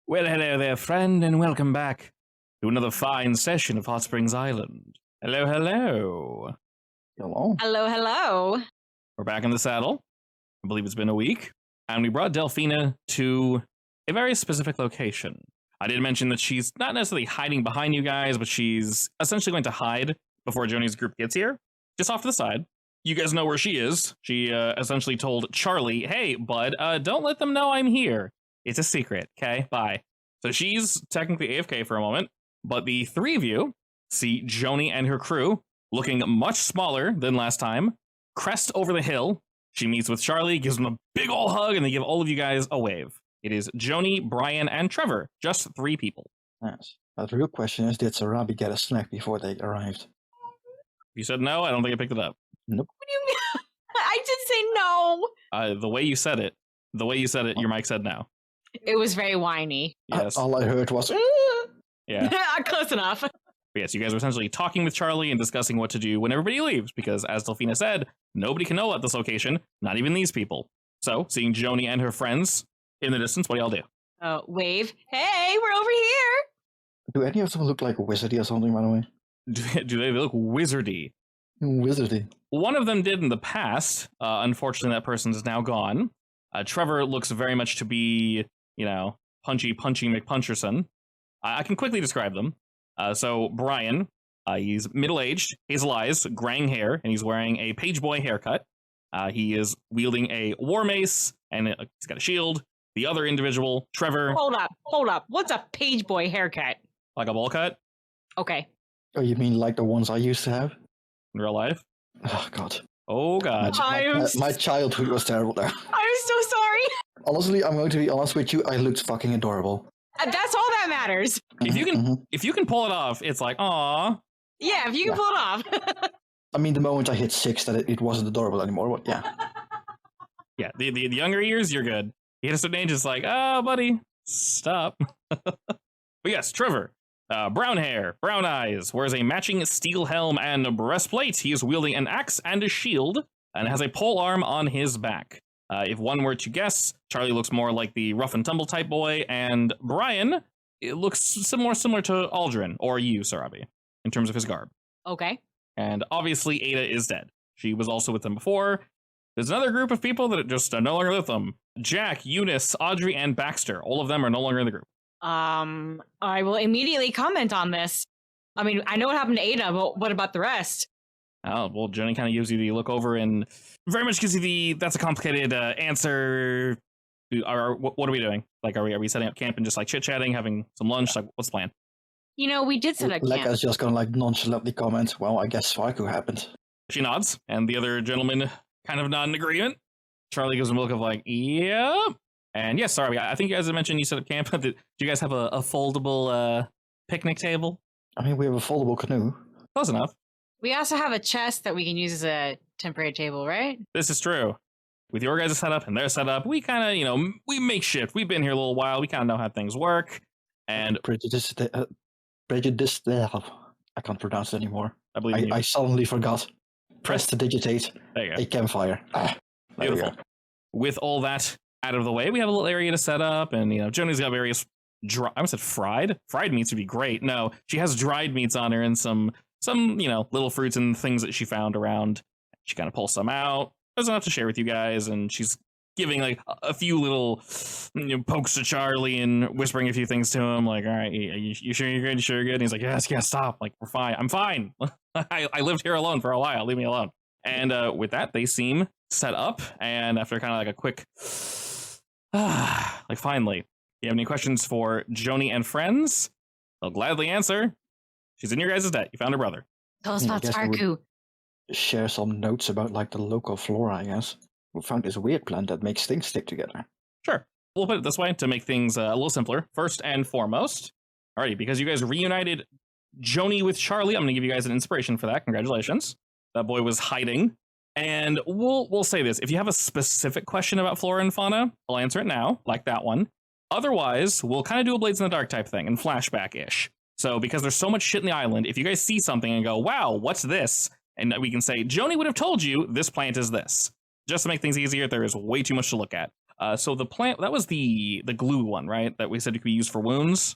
Well, hello there, friend, and welcome back to another fine session of Hot Springs Island. Hello, hello. Hello. Hello, hello. We're back in the saddle. I believe it's been a week. And we brought Delphina to a very specific location. I did mention that she's not necessarily hiding behind you guys, but she's essentially going to hide before Joni's group gets here. Just off to the side. You guys know where she is. She essentially told Charlie, hey, bud, don't let them know I'm here. It's a secret, okay? Bye. So she's technically AFK for a moment, but the three of you see Joni and her crew looking much smaller than last time, crest over the hill. She meets with Charlie, gives them a big ol' hug, and they give all of you guys a wave. It is Joni, Brian, and Trevor. Just three people. Yes. But the real question is, did Sarabi get a snack before they arrived? You said no, I don't think I picked it up. Nope. What do you mean? I did say no. The way you said it, your mic said no. It was very whiny. Yes. All I heard was, Yeah. Close enough. But yes, you guys were essentially talking with Charlie and discussing what to do when everybody leaves, because as Delphina said, nobody can know at this location, not even these people. So, seeing Joni and her friends in the distance, what do y'all do? Wave. Hey, we're over here. do any of them look like wizardy or something, by the way? Do they look wizardy? Wizardy. One of them did in the past. Unfortunately, that person is now gone. Trevor looks very much to be, punchy McPuncherson. I can quickly describe them. So Brian, he's middle-aged, hazel eyes, graying hair, and he's wearing a page boy haircut. He is wielding a war mace, and he's got a shield. The other individual, Trevor. Hold up. What's a page boy haircut? Like a bowl cut? Okay. Oh, you mean like the ones I used to have? In real life? Oh, God. Oh, God. My childhood was terrible there. I'm so sorry. Honestly, I'm going to be honest with you, I looked fucking adorable. That's all that matters. If you can pull it off, it's like, aw. Yeah, if you can pull it off. I mean, the moment I hit 6, that it wasn't adorable anymore, but yeah. Yeah, the younger years, you're good. You hit a certain age, it's like, oh, buddy, stop. But yes, Trevor. Brown hair, brown eyes, wears a matching steel helm and a breastplate. He is wielding an axe and a shield, and has a pole arm on his back. If one were to guess, Charlie looks more like the rough and tumble type boy, and Brian, it looks similar to Aldrin, or you, Sarabi, in terms of his garb. Okay. And obviously, Ada is dead. She was also with them before. There's another group of people that just are no longer with them. Jack, Eunice, Audrey, and Baxter. All of them are no longer in the group. I will immediately comment on this. I mean, I know what happened to Ada, but what about the rest? Oh, well, Joni kind of gives you the look over and very much gives you that's a complicated answer. What are we doing? Like, are we setting up camp and just like chit-chatting, having some lunch? Like, what's the plan? We did set up camp. Like, I was just gonna like nonchalantly comment, well, I guess Sparku happened. She nods, and the other gentleman kind of nod in agreement. Charlie gives him a look of like, yeah. And yes, sorry, I think you guys had mentioned you set up camp. Do you guys have a foldable picnic table? I mean, we have a foldable canoe. Close enough. We also have a chest that we can use as a temporary table, right? This is true. With your guys' setup and their setup, we kind of, we make shift. We've been here a little while. We kind of know how things work. And prejudice. I can't pronounce it anymore. I believe I suddenly forgot. Press to digitate there you go. a campfire. Beautiful. With all that out of the way, we have a little area to set up, and Joni's got various I almost said fried meats would be great. No, she has dried meats on her and some little fruits and things that she found around. She kind of pulls some out. There's enough to share with you guys, and she's giving like a few little pokes to Charlie and whispering a few things to him, like, all right, you sure you're good? You sure you're good? And he's like, yes, stop, like, we're fine. I'm fine. I lived here alone for a while, leave me alone. And with that, they seem set up, and after kind of like a quick like, finally, you have any questions for Joni and friends? They'll gladly answer. She's in your guys' debt. You found her brother. Tell us about Sparku. Share some notes about like the local flora, I guess. We found this weird plant that makes things stick together. Sure. We'll put it this way to make things a little simpler. First and foremost, alrighty, because you guys reunited Joni with Charlie, I'm going to give you guys an inspiration for that. Congratulations. That boy was hiding. And we'll say this. If you have a specific question about flora and fauna, I'll answer it now, like that one. Otherwise, we'll kind of do a Blades in the Dark type thing and flashback-ish. So because there's so much shit in the island, if you guys see something and go, wow, what's this? And we can say, Joni would have told you this plant is this. Just to make things easier, there is way too much to look at. So the plant, that was the glue one, right? That we said it could be used for wounds.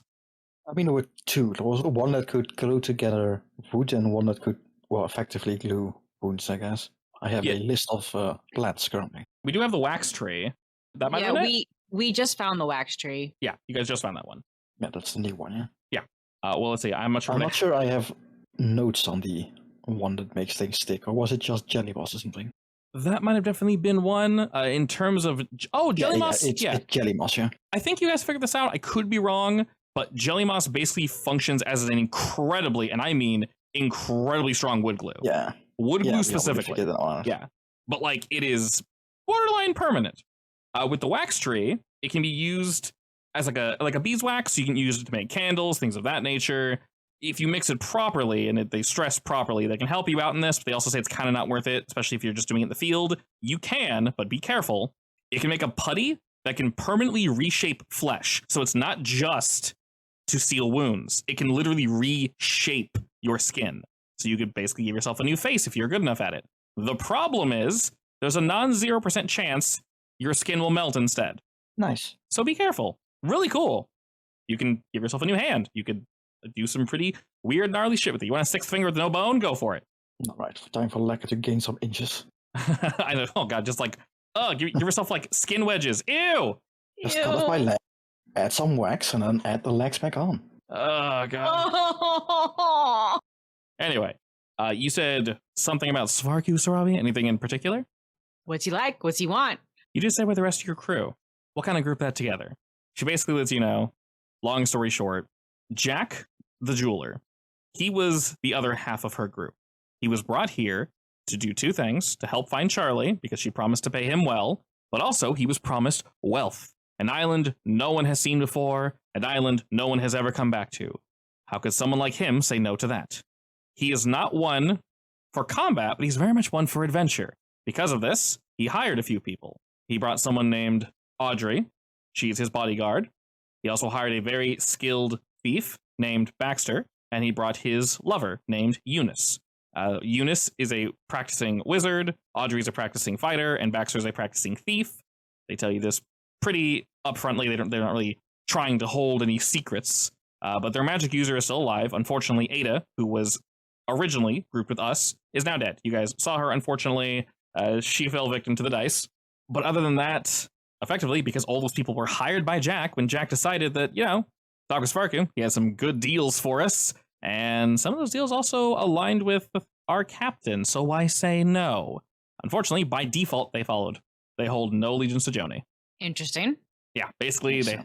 I mean, there were two. There was one that could glue together wood and one that could, well, effectively glue wounds, I guess. I have a list of plants currently. We do have the wax tree. That might Yeah, be it? we just found the wax tree. Yeah, you guys just found that one. Yeah, that's the new one, yeah. Yeah. Well, let's see. I'm not sure. I'm not sure I have notes on the one that makes things stick, or was it just jelly moss or something? That might have definitely been one. In terms of jelly moss. It's jelly moss, yeah. I think you guys figured this out. I could be wrong, but jelly moss basically functions as an incredibly, and I mean incredibly strong wood glue. Yeah. Wood glue specifically. Yeah. But like it is borderline permanent. With the wax tree, it can be used as like a beeswax. So you can use it to make candles, things of that nature. If you mix it properly and they stress properly, they can help you out in this, but they also say it's kind of not worth it, especially if you're just doing it in the field. You can, but be careful. It can make a putty that can permanently reshape flesh. So it's not just to seal wounds. It can literally reshape your skin. So you could basically give yourself a new face if you're good enough at it. The problem is there's a non-0% chance your skin will melt instead. Nice. So be careful. Really cool. You can give yourself a new hand. You could do some pretty weird, gnarly shit with it. You want a sixth finger with no bone? Go for it. All right, time for Lekker to gain some inches. I know. Oh god, just like, give yourself like skin wedges. Ew. Just cut off my leg, add some wax, and then add the legs back on. Oh god. Anyway, you said something about Svarku, Sarabi. Anything in particular? What's he like? What's he want? You did say with the rest of your crew. What kind of group that together? She basically lets you know. Long story short, Jack, the jeweler, he was the other half of her group. He was brought here to do two things: to help find Charlie, because she promised to pay him well, but also he was promised wealth. An island no one has seen before, an island no one has ever come back to. How could someone like him say no to that? He is not one for combat, but he's very much one for adventure. Because of this, he hired a few people. He brought someone named Audrey. She's his bodyguard. He also hired a very skilled thief named Baxter, and he brought his lover named Eunice. Eunice is a practicing wizard, Audrey's a practicing fighter, and Baxter's a practicing thief. They tell you this pretty upfrontly. They're not really trying to hold any secrets, but their magic user is still alive. Unfortunately, Ada, who was originally grouped with us, is now dead. You guys saw her, unfortunately. She fell victim to the dice. But other than that, effectively, because all those people were hired by Jack when Jack decided that, Dr. Svarku, he has some good deals for us, and some of those deals also aligned with our captain, so why say no? Unfortunately, by default, they followed. They hold no allegiance to Joni. Interesting. Yeah, basically, they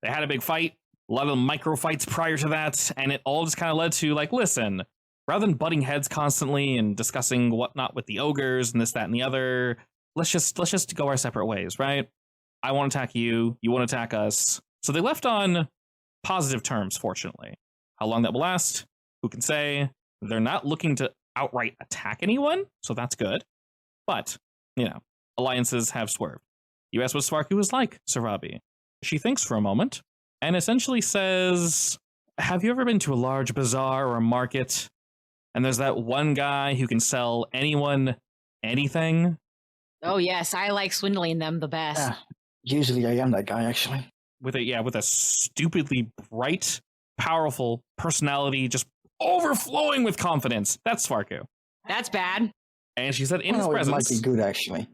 had a big fight, a lot of micro fights prior to that, and it all just kind of led to, like, listen, rather than butting heads constantly and discussing whatnot with the ogres and this, that, and the other, let's just go our separate ways, right? I want to attack you, you want to attack us. So they left on positive terms, fortunately. How long that will last, who can say? They're not looking to outright attack anyone, so that's good. But, alliances have swerved. You ask what Svarku is like, Sarabi. She thinks for a moment, and essentially says, have you ever been to a large bazaar or a market, and there's that one guy who can sell anyone anything? Oh yes, I like swindling them the best. Yeah, usually I am that guy, actually. With a stupidly bright, powerful personality, just overflowing with confidence. That's Svarku. That's bad. And she said in his presence. It might be good, actually.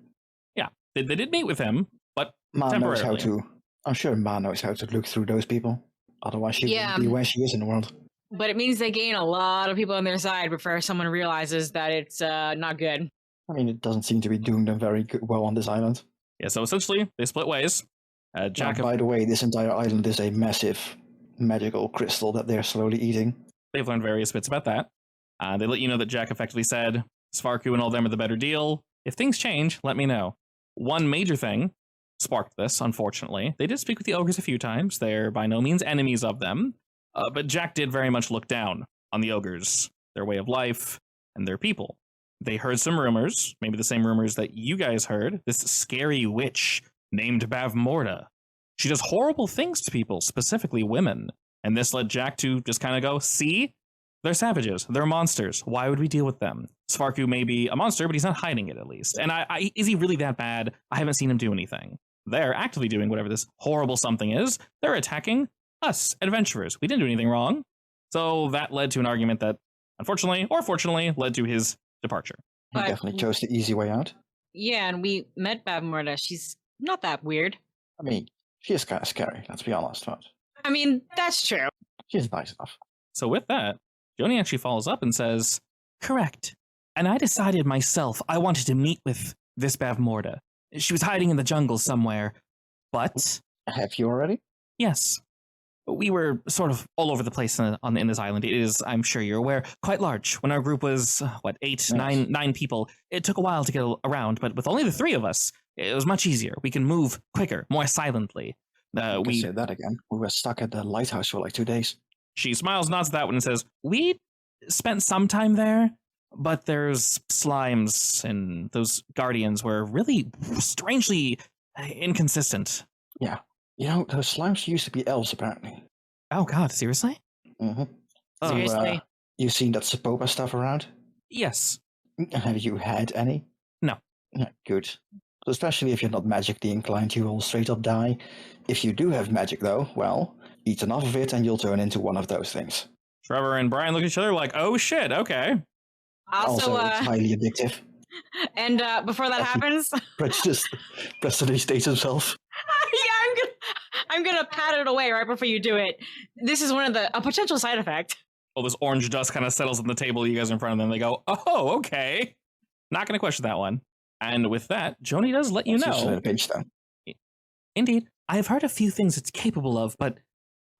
Yeah, they did meet with him, but Ma knows temporarily. how to. I'm sure Ma knows how to look through those people. Otherwise, she wouldn't be where she is in the world. But it means they gain a lot of people on their side before someone realizes that it's not good. I mean, it doesn't seem to be doing them very well on this island. Yeah, so essentially, they split ways. Jack. By the way, this entire island is a massive magical crystal that they're slowly eating. They've learned various bits about that. They let you know that Jack effectively said, Svarku and all them are the better deal. If things change, let me know. One major thing sparked this, unfortunately. They did speak with the ogres a few times. They're by no means enemies of them. But Jack did very much look down on the ogres, their way of life, and their people. They heard some rumors, maybe the same rumors that you guys heard. This scary witch named Bavmorda. She does horrible things to people, specifically women. And this led Jack to just kind of go, see? They're savages. They're monsters. Why would we deal with them? Svarku may be a monster, but he's not hiding it, at least. And is he really that bad? I haven't seen him do anything. they're actively doing whatever this horrible something is. They're attacking us, adventurers. We didn't do anything wrong. So that led to an argument that, unfortunately or fortunately, led to his departure. He But- definitely chose the easy way out. Yeah, and we met Bavmorda. She's not that weird. I mean, she is kind of scary, let's be honest, but I mean, that's true. she's nice enough. So with that, Joni actually follows up and says, correct. And I decided myself I wanted to meet with this Bavmorda. She was hiding in the jungle somewhere. But, Have you already? yes, we were sort of all over the place in this island. It is, I'm sure you're aware, quite large. When our group was, Yes. nine people, it took a while to get around, but with only the three of us, it was much easier. We can move quicker, more silently. We say that again. We were stuck at the lighthouse for like 2 days. She smiles, nods at that one, and says, we spent some time there, but there's slimes, and those guardians were really strangely inconsistent. You know, those slimes used to be elves, apparently. Oh, God, seriously? Mm-hmm. Oh, Seriously? You seen that Sapopa stuff around? yes. Have you had any? No. Yeah, good. Especially if you're not magically inclined, you will straight up die. If you do have magic, though, well, eat enough of it and you'll turn into one of those things. Trevor and Brian look at each other like, oh, shit, okay. Also, it's highly addictive. and before that happens, Preston states himself. yeah, I'm gonna pat it away right before you do it. This is a potential side effect. Well, this orange dust kind of settles on the table you guys are in front of them. They go, oh, okay. Not going to question that one. And with that, Joni does let you It's usually know. a pinch, though. Indeed, I have heard a few things it's capable of, but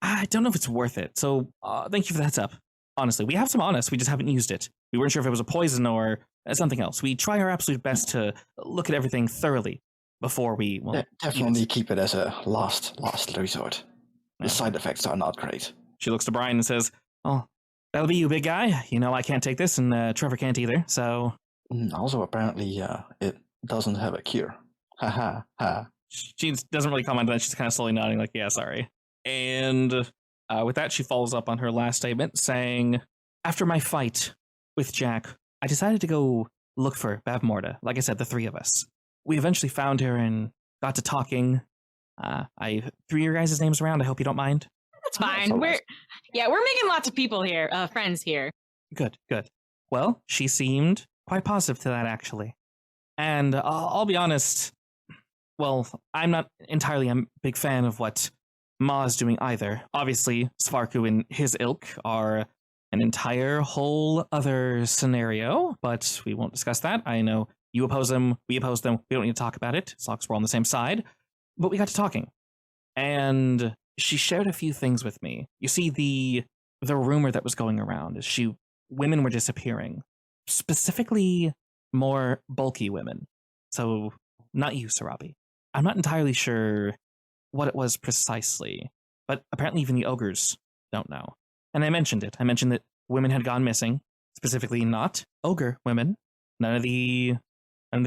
I don't know if it's worth it. So thank you for the heads up. Honestly, we have some on us. We just haven't used it. We weren't sure if it was a poison or something else. We try our absolute best to look at everything thoroughly before we, well, Definitely keep it as a last resort. Yeah. The side effects are not great. She looks to Brian and says, oh, that'll be you, big guy. You know I can't take this, and Trevor can't either, so... Also, apparently, it doesn't have a cure. Ha ha ha. She doesn't really comment on that. She's kind of slowly nodding, like, yeah, sorry. And with that, she follows up on her last statement, saying, after my fight with Jack, I decided to go look for Bavmorda. Like I said, the three of us. We eventually found her and got to talking. I threw your guys' names around. I hope you don't mind. That's Oh, that's fine. all We're right. making lots of people here, friends here. Good, good. Well, she seemed quite positive to that, actually. And I'll be honest, well, I'm not entirely a big fan of what Ma's doing either. Obviously, Svarku and his ilk are an entire whole other scenario, but we won't discuss that. I know you oppose them, we oppose them, we don't need to talk about it, as long as we're on the same side. But we got to talking. And she shared a few things with me. You see, the rumor that was going around is women were disappearing. Specifically, more bulky women. So, not you, Sarabi. I'm not entirely sure what it was precisely, but apparently even the ogres don't know. And I mentioned it. I mentioned that women had gone missing, specifically not ogre women, none of the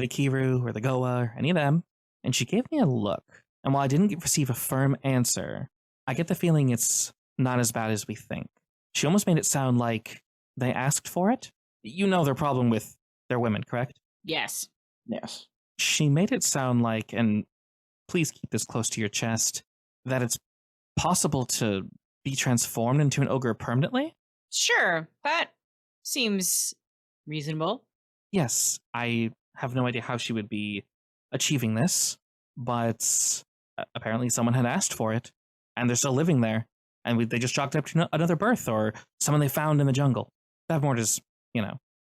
Kiru or the Goa or any of them. And she gave me a look. And while I didn't receive a firm answer, I get the feeling it's not as bad as we think. She almost made it sound like they asked for it. You know their problem with their women, correct? Yes. Yes. She made it sound like, and please keep this close to your chest, that it's possible to be transformed into an ogre permanently? Sure. That seems reasonable. Yes, I have no idea how she would be achieving this, but apparently someone had asked for it, and they're still living there, and they just chalked up to another birth, or someone they found in the jungle. Bavmorda's,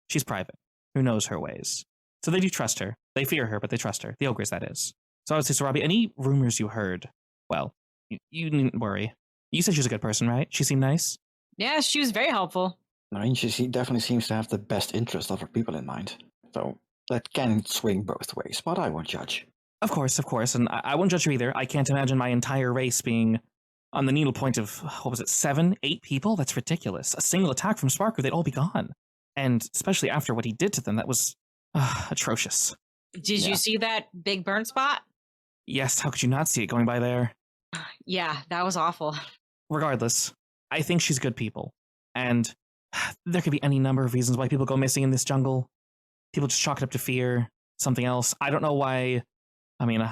she's private. Who knows her ways? So they do trust her. They fear her, but they trust her. The ogres, that is. So I would say, Sarabi, any rumors you heard, well, you needn't worry. You said she was a good person, right? She seemed nice? Yeah, she was very helpful. I mean, definitely seems to have the best interest of her people in mind. So that can swing both ways, but I won't judge. Of course, and I won't judge her either. I can't imagine my entire race being on the needle point of, 7, 8 people? That's ridiculous. A single attack from Sparku, they'd all be gone. And especially after what he did to them, that was atrocious. Did you see that big burn spot? Yes, how could you not see it going by there? Yeah, that was awful. Regardless, I think she's good people. And there could be any number of reasons why people go missing in this jungle. People just chalk it up to fear, something else. I don't know why I mean,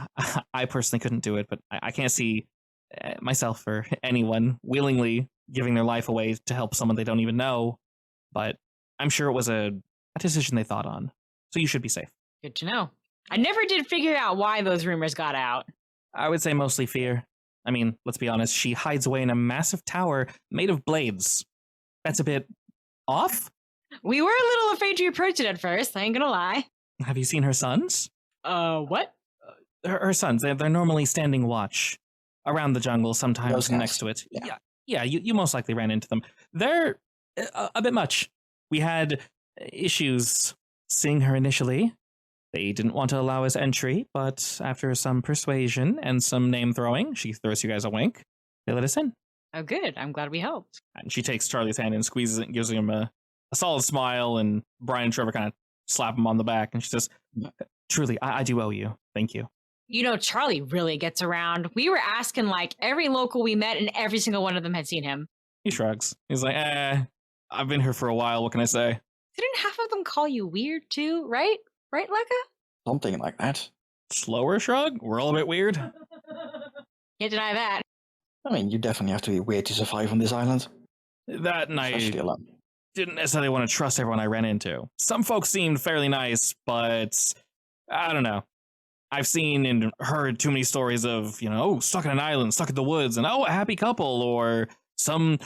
I personally couldn't do it, but I can't see myself or anyone willingly giving their life away to help someone they don't even know. But I'm sure it was a decision they thought on. So you should be safe. Good to know. I never did figure out why those rumors got out. I would say mostly fear. I mean, let's be honest, she hides away in a massive tower made of blades. That's a bit off? We were a little afraid to approach it at first, I ain't gonna lie. Have you seen her sons? What? Her sons, they're normally standing watch around the jungle, sometimes Those guys. next to it. Yeah, you most likely ran into them. They're a bit much. We had issues seeing her initially. They didn't want to allow us entry, but after some persuasion and some name throwing, she throws you guys a wink. They let us in. Oh, good. I'm glad we helped. And she takes Charlie's hand and squeezes it and gives him a solid smile, and Brian and Trevor kind of slap him on the back, and she says, truly, I do owe you. Thank you. You know, Charlie really gets around. We were asking like every local we met, and every single one of them had seen him. He shrugs. He's like, I've been here for a while. What can I say? Didn't half of them call you weird too, right? Right, Lekka? Something like that. Slower shrug? We're all a bit weird. Can't deny that. I mean, you definitely have to be weird to survive on this island. That night, Especially alone. didn't necessarily want to trust everyone I ran into. Some folks seemed fairly nice, but I don't know. I've seen and heard too many stories of, stuck in an island, stuck in the woods, and a happy couple, or some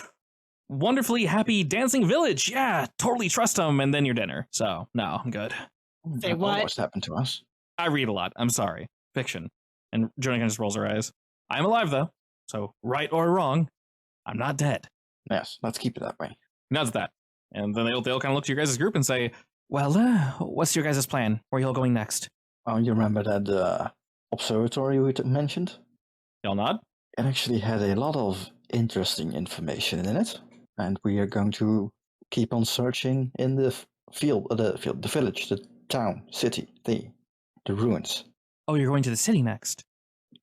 wonderfully happy dancing village. Yeah, totally trust them, and then your dinner. So, no, I'm good. Say That what? almost happened to us. I read a lot. I'm sorry. Fiction. And Jonah just rolls her eyes. I'm alive, though. So, right or wrong, I'm not dead. Yes, let's keep it that way. Nods at that. And then they'll kind of look to your guys' group and say, well, what's your guys' plan? Where are y'all going next? Oh, you remember that observatory we mentioned? Y'all nod? It actually had a lot of interesting information in it, and we are going to keep on searching in the the village, the town, city, the ruins. Oh, you're going to the city next.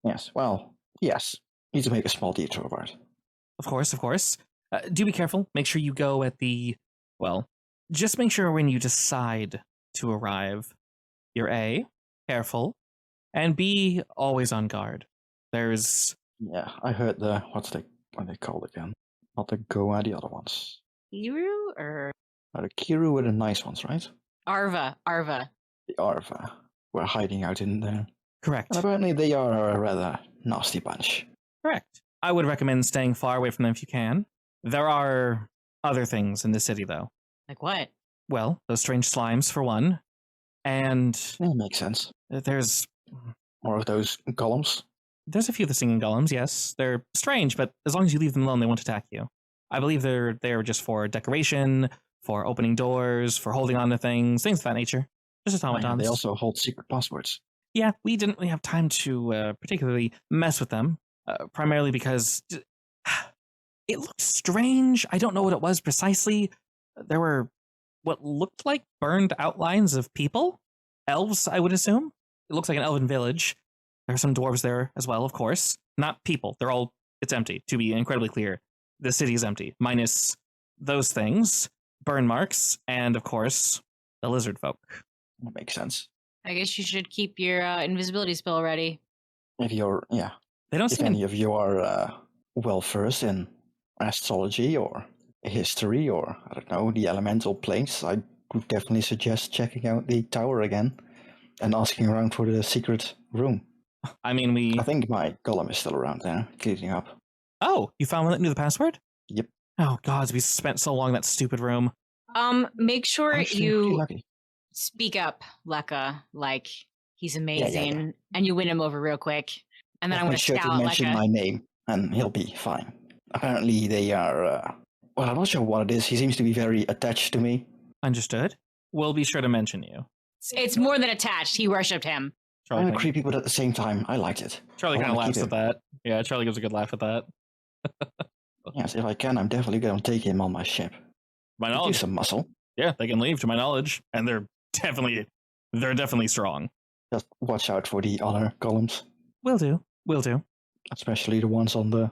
Yes, well, yes. Need to make a small detour about it. Of course. Do be careful. Make sure you go at just make sure when you decide to arrive, you're A, careful, and B, always on guard. There's... Yeah, I heard what are they called again? Not the Goa, the other ones. Kiru or The Kiru were the nice ones, right? Arva? The Arva were hiding out in there. Correct. And apparently they are a rather nasty bunch. Correct. I would recommend staying far away from them if you can. There are other things in the city, though. Like what? Well, those strange slimes, for one. And That makes sense. there's More of those golems. a few of the singing golems, yes. They're strange, but as long as you leave them alone, they won't attack you. I believe they're there just for decoration, for opening doors, for holding on to things of that nature. Just automatons. They also hold secret passwords. Yeah, we didn't really have time to particularly mess with them, primarily because it looked strange. I don't know what it was precisely. There were what looked like burned outlines of people. Elves, I would assume. It looks like an elven village. There are some dwarves there as well, of course. Not people. It's empty, to be incredibly clear. The city is empty, minus those things, burn marks, and, of course, the lizard folk. That makes sense. I guess you should keep your invisibility spell ready. If They don't if seem... any of you are well versed in astrology or history or, I don't know, the elemental planes, I would definitely suggest checking out the tower again and asking around for the secret room. I mean, I think my golem is still around there, cleaning up. Oh, you found one that knew the password? Yep. Oh, God, we spent so long in that stupid room. Make sure Actually, pretty you lucky. speak up, Lekka, like he's amazing, yeah. and you win him over real quick. And then I'm Make gonna sure to scout mention Lekka. my name, and he'll be fine. Apparently, they are. Well, I'm not sure what it is. He seems to be very attached to me. Understood. We'll be sure to mention you. It's more than attached. He worshipped him. Charlie, I'm think- creepy, but at the same time, I liked it. Charlie I kind of wanna laughs keep at that. Yeah, Charlie gives a good laugh at that. Yes, if I can, I'm definitely going to take him on my ship. My Do knowledge, some muscle. yeah, they can leave to my knowledge, and they're definitely strong. Just watch out for the other columns, Will do. especially the ones on the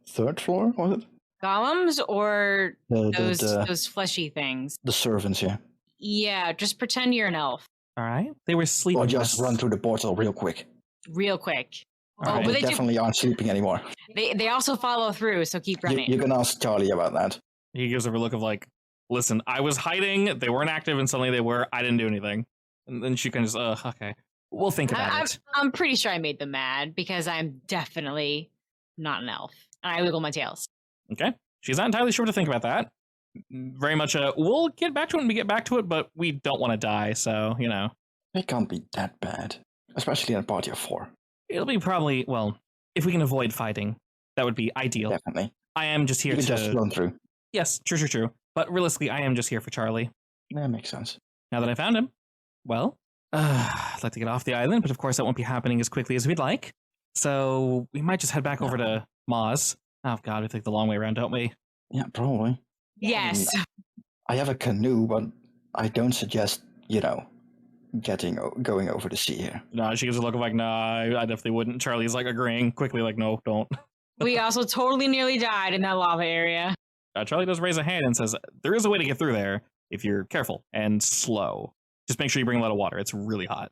third floor. Was it? Golems or The those fleshy things. servants, yeah. Yeah, just pretend you're an elf. All right. They were sleeping. Or just run through the portal real quick. real quick. All Oh, right. but They they definitely aren't sleeping anymore. they also follow through, so keep running. You can ask Charlie about that. He gives her a look of like, listen, I was hiding, they weren't active, and suddenly they were. I didn't do anything. And then she kind of just, okay, we'll think about it. I'm pretty sure I made them mad because I'm definitely not an elf. And I wiggle my tails. Okay. She's not entirely sure what to think about that. Very much we'll get back to it when we get back to it, but we don't want to die, so, you know. It can't be that bad. Especially in a party of 4. It'll be probably, well, if we can avoid fighting, that would be ideal. Definitely. I am just here You to... can just run through. Yes, true. But realistically, I am just here for Charlie. That makes sense. Now that I found him, well, I'd like to get off the island, but of course that won't be happening as quickly as we'd like. So we might just head back over to Maz. Oh god, we take the long way around, don't we? Yeah, probably. Yes. I have a canoe, but I don't suggest, going over the sea here. No, she gives a look of like, nah, I definitely wouldn't. Charlie's like agreeing quickly, like, no, don't. We also totally nearly died in that lava area. Charlie does raise a hand and says, there is a way to get through there if you're careful and slow. Just make sure you bring a lot of water. It's really hot.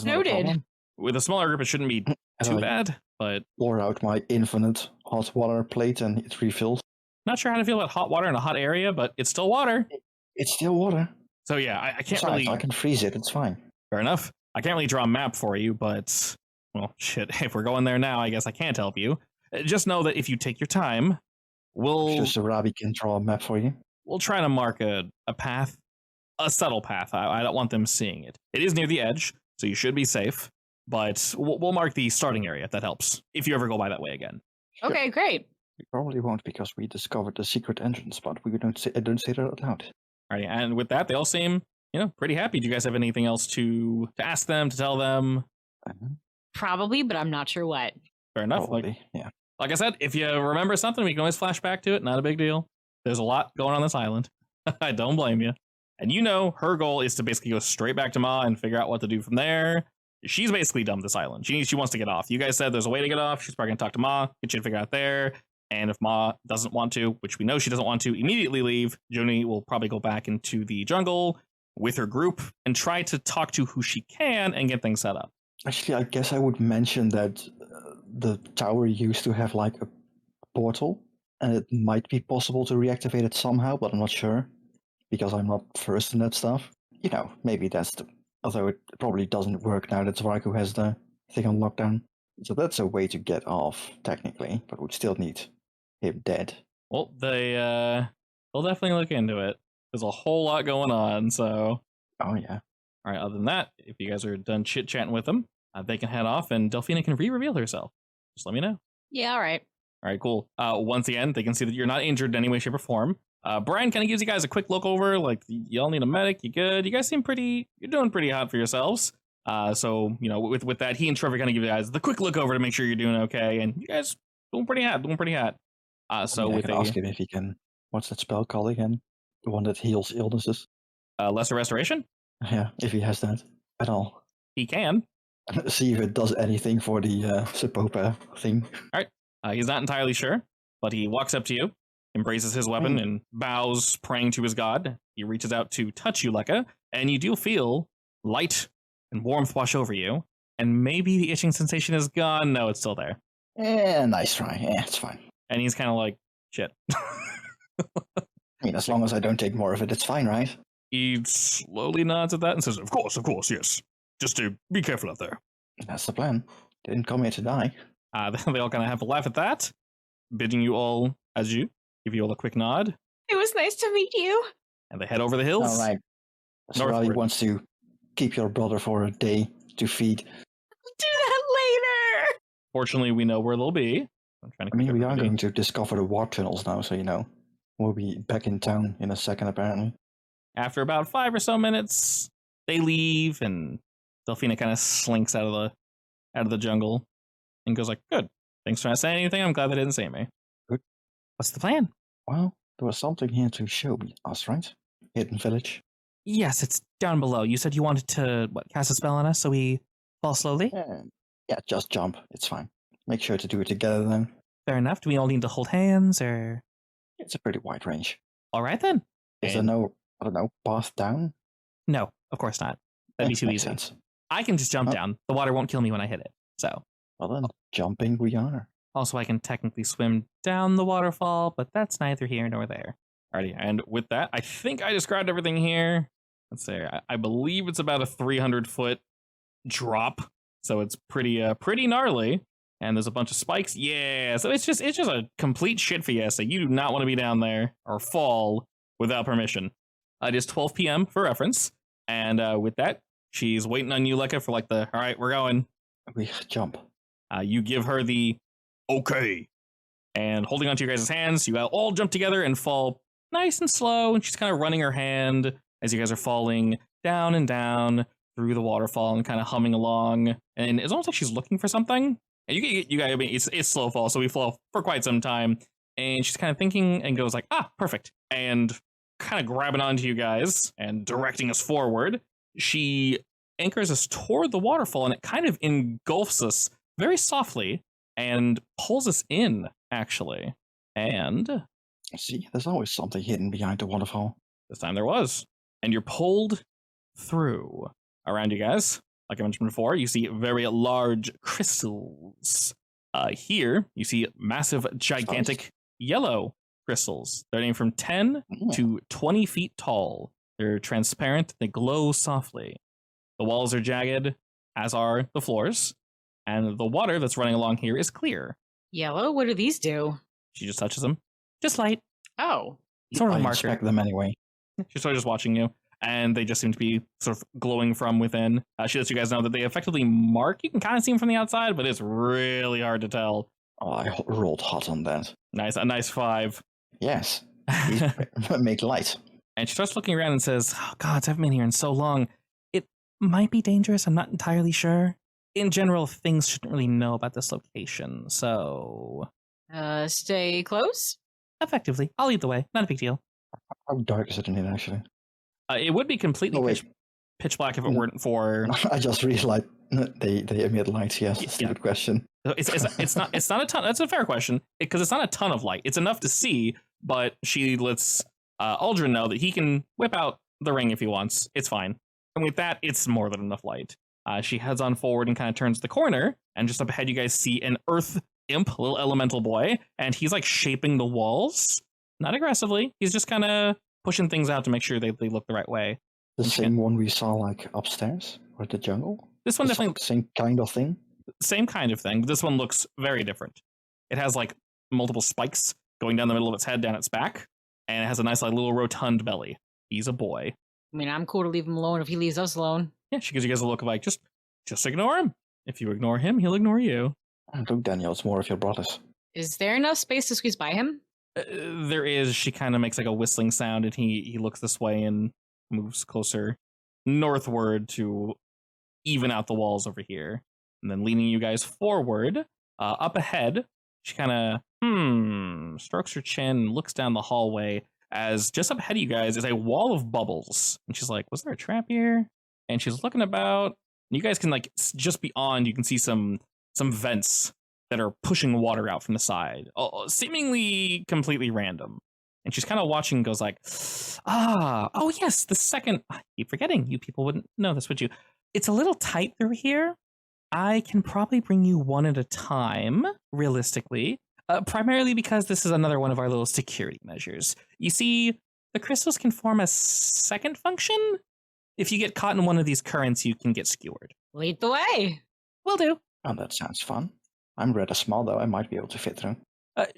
Noted. With a smaller group, it shouldn't be too bad, but... Pour out my infinite hot water plate and it refills. Not sure how to feel about hot water in a hot area, but it's still water. It's still water. So yeah, I can't Besides, really... I can freeze it, it's fine. Fair enough. I can't really draw a map for you, but... Well, shit, if we're going there now, I guess I can't help you. Just know that if you take your time, Just Arabi can draw a map for you. We'll try to mark a path. A subtle path. I don't want them seeing it. It is near the edge, so you should be safe. But we'll mark the starting area, if that helps. If you ever go by that way again. Okay, great. We probably won't because we discovered the secret entrance, but we don't say that out loud. Alright, and with that, they all seem, pretty happy. Do you guys have anything else to ask them, to tell them? Probably, but I'm not sure what. Fair enough. Probably, yeah. Like I said, if you remember something, we can always flash back to it. Not a big deal. There's a lot going on this island. I don't blame you. And her goal is to basically go straight back to Ma and figure out what to do from there. She's basically done with this island. She wants to get off. You guys said there's a way to get off. She's probably going to talk to Ma, get you to figure out there. And if Ma doesn't want to, which we know she doesn't want to, immediately leave, Joni will probably go back into the jungle with her group and try to talk to who she can and get things set up. Actually, I guess I would mention that the tower used to have like a portal, and it might be possible to reactivate it somehow, but I'm not sure because I'm not versed in that stuff. Maybe that's although it probably doesn't work now that Zwarku has the thing on lockdown. So that's a way to get off, technically, but we'd still need him dead. Well, they'll definitely look into it. There's a whole lot going on, so... Oh, yeah. All right, other than that, if you guys are done chit-chatting with them, they can head off and Delphina can re-reveal herself. Just let me know. Yeah, all right. All right, cool. Once again, they can see that you're not injured in any way, shape, or form. Brian kind of gives you guys a quick look over, like, y'all need a medic, you good? You guys seem you're doing pretty hot for yourselves. So, with that, he and Trevor kind of give you guys the quick look over to make sure you're doing okay, and you guys doing pretty hot. So I can ask him if he can, what's that spell called again? The one that heals illnesses? Lesser Restoration? Yeah, if he has that at all. He can. See if it does anything for the Sepopa thing. All right. He's not entirely sure, but he walks up to you, embraces his weapon, and bows, praying to his god. He reaches out to touch you, Lekka, and you do feel light and warmth wash over you, and maybe the itching sensation is gone. No, it's still there. Nice try. Yeah, it's fine. And he's kind of like, shit. I mean, as long as I don't take more of it, it's fine, right? He slowly nods at that and says, of course, yes. Just to be careful out there. That's the plan. Didn't come here to die. They all kind of have a laugh at that, bidding you all adieu, give you all a quick nod. It was nice to meet you. And they head over the hills. All right. Sorali wants to keep your brother for a day to feed. Do that later. Fortunately, we know where they'll be. We are going to discover the warp tunnels now, so we'll be back in town in a second, apparently. After about 5 or so minutes, they leave, and Delphina kind of slinks out of the jungle and goes like, good. Thanks for not saying anything. I'm glad they didn't see me. Good. What's the plan? Well, there was something here to show us, right? Hidden village. Yes, it's down below. You said you wanted to, cast a spell on us so we fall slowly? Yeah, just jump. It's fine. Make sure to do it together then. Fair enough. Do we all need to hold hands, or...? It's a pretty wide range. All right, then. Is there no, path down? No, of course not. That'd be too easy. Sense. I can just jump down. The water won't kill me when I hit it. So, Well then, jumping we are. also I can technically swim down the waterfall, but that's neither here nor there. Alrighty, and with that, I think I described everything here. Let's say I believe it's about a 300-foot drop, so it's pretty gnarly. And there's a bunch of spikes. Yeah, so it's just a complete shit fiesta. You do not want to be down there or fall without permission. It is 12 p.m. for reference, and with that, she's waiting on you, Lekka, for like all right, we're going. We jump. You give her the okay, and holding onto your guys' hands, you all jump together and fall nice and slow. And she's kind of running her hand as you guys are falling down and down through the waterfall and kind of humming along. And it's almost like she's looking for something. And you guys, I mean, it's slow fall, so we fall for quite some time. And she's kind of thinking and goes like, perfect. And kind of grabbing onto you guys and directing us forward. She anchors us toward the waterfall, and it kind of engulfs us very softly and pulls us in, actually. And See, there's always something hidden behind the waterfall. this time there was. And you're pulled through. Around you guys, like I mentioned before, you see very large crystals. Here, you see massive, gigantic yellow crystals. They're anywhere from 10 to 20 feet tall. They're transparent. They glow softly. The walls are jagged, as are the floors. And the water that's running along here is clear. Yellow? What do these do? She just touches them. Just light. Oh. Sort of I a marker. inspect them anyway. She's sort of just watching you. And they just seem to be sort of glowing from within. She lets you guys know that they effectively mark. You can kind of see them from the outside, but it's really hard to tell. Oh, I rolled hot on that. A nice 5. Yes. Make light. And she starts looking around and says, oh, gods, I haven't been here in so long. It might be dangerous. I'm not entirely sure. In general, things shouldn't really know about this location, so... Stay close? Effectively. I'll lead the way. Not a big deal. How dark is it in here, actually? It would be completely pitch black if it weren't for... I just realized they emit light. Yes, that's a good question. It's not a ton. That's a fair question, because it's not a ton of light. It's enough to see, but she lets Aldrin know that he can whip out the ring if he wants. It's fine. And with that, it's more than enough light. She heads on forward and kind of turns the corner, and just up ahead you guys see an earth imp, little elemental boy, and he's like shaping the walls. Not aggressively. He's just kind of pushing things out to make sure they look the right way. The same one we saw like upstairs or the jungle? This one definitely... Same kind of thing? Same kind of thing. This one looks very different. It has like multiple spikes going down the middle of its head, down its back, and it has a nice like little rotund belly. He's a boy. I mean, I'm cool to leave him alone if he leaves us alone. Yeah, she gives you guys a look of like, just ignore him. If you ignore him, he'll ignore you. Look, Daniel, it's more of your brothers. Is there enough space to squeeze by him? There is. She kind of makes like a whistling sound, and he looks this way and moves closer northward to even out the walls over here. And then leaning you guys forward, up ahead, she kind of strokes her chin and looks down the hallway as just up ahead of you guys is a wall of bubbles. And she's like, was there a trap here? And she's looking about. You guys can like just beyond, you can see some vents that are pushing water out from the side, seemingly completely random. And she's kind of watching and goes like, oh yes, the second, I keep forgetting, you people wouldn't know this, would you? It's a little tight through here. I can probably bring you one at a time, realistically, primarily because this is another one of our little security measures. You see, the crystals can form a second function. If you get caught in one of these currents, you can get skewered. Lead the way. Will do. Oh, that sounds fun. I'm rather small, though. I might be able to fit through.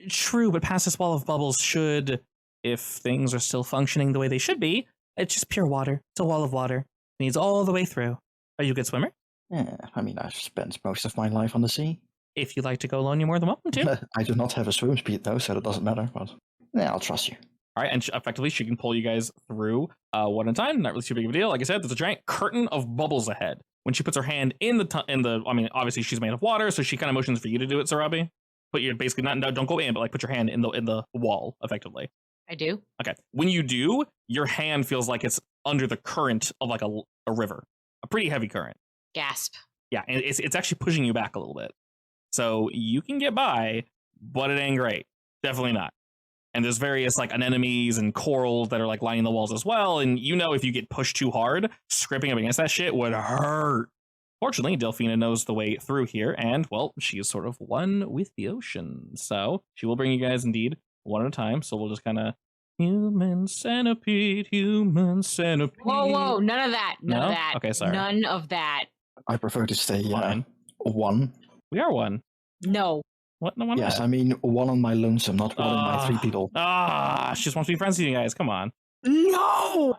True, but past this wall of bubbles should, if things are still functioning the way they should be, it's just pure water. It's a wall of water. It needs all the way through. Are you a good swimmer? Yeah, I mean, I've spent most of my life on the sea. If you'd like to go alone, you're more than welcome to. I do not have a swim speed, though, so that doesn't matter, but yeah, I'll trust you. All right, and effectively, she can pull you guys through one at a time. Not really too big of a deal. Like I said, there's a giant curtain of bubbles ahead. When she puts her hand in the, I mean, obviously she's made of water, so she kind of motions for you to do it, Sarabi. But you're basically don't go in, but like put your hand in the wall, effectively. I do. Okay. When you do, your hand feels like it's under the current of like a river, a pretty heavy current. Gasp. Yeah, and it's actually pushing you back a little bit. So you can get by, but it ain't great. Definitely not. And there's various like anemones and corals that are like lining the walls as well. And you know, if you get pushed too hard, scraping up against that shit would hurt. Fortunately, Delphina knows the way through here, and, well, she is sort of one with the ocean. So she will bring you guys, indeed, one at a time. So we'll just kind of, human centipede, human centipede. Whoa, none of that. None of No? that. Okay, sorry. None of that. I prefer to stay Fine. one. We are one. No. What? No one. Yes, I mean one on my lonesome, not one on my 3 people. She just wants to be friends with you guys. Come on. No!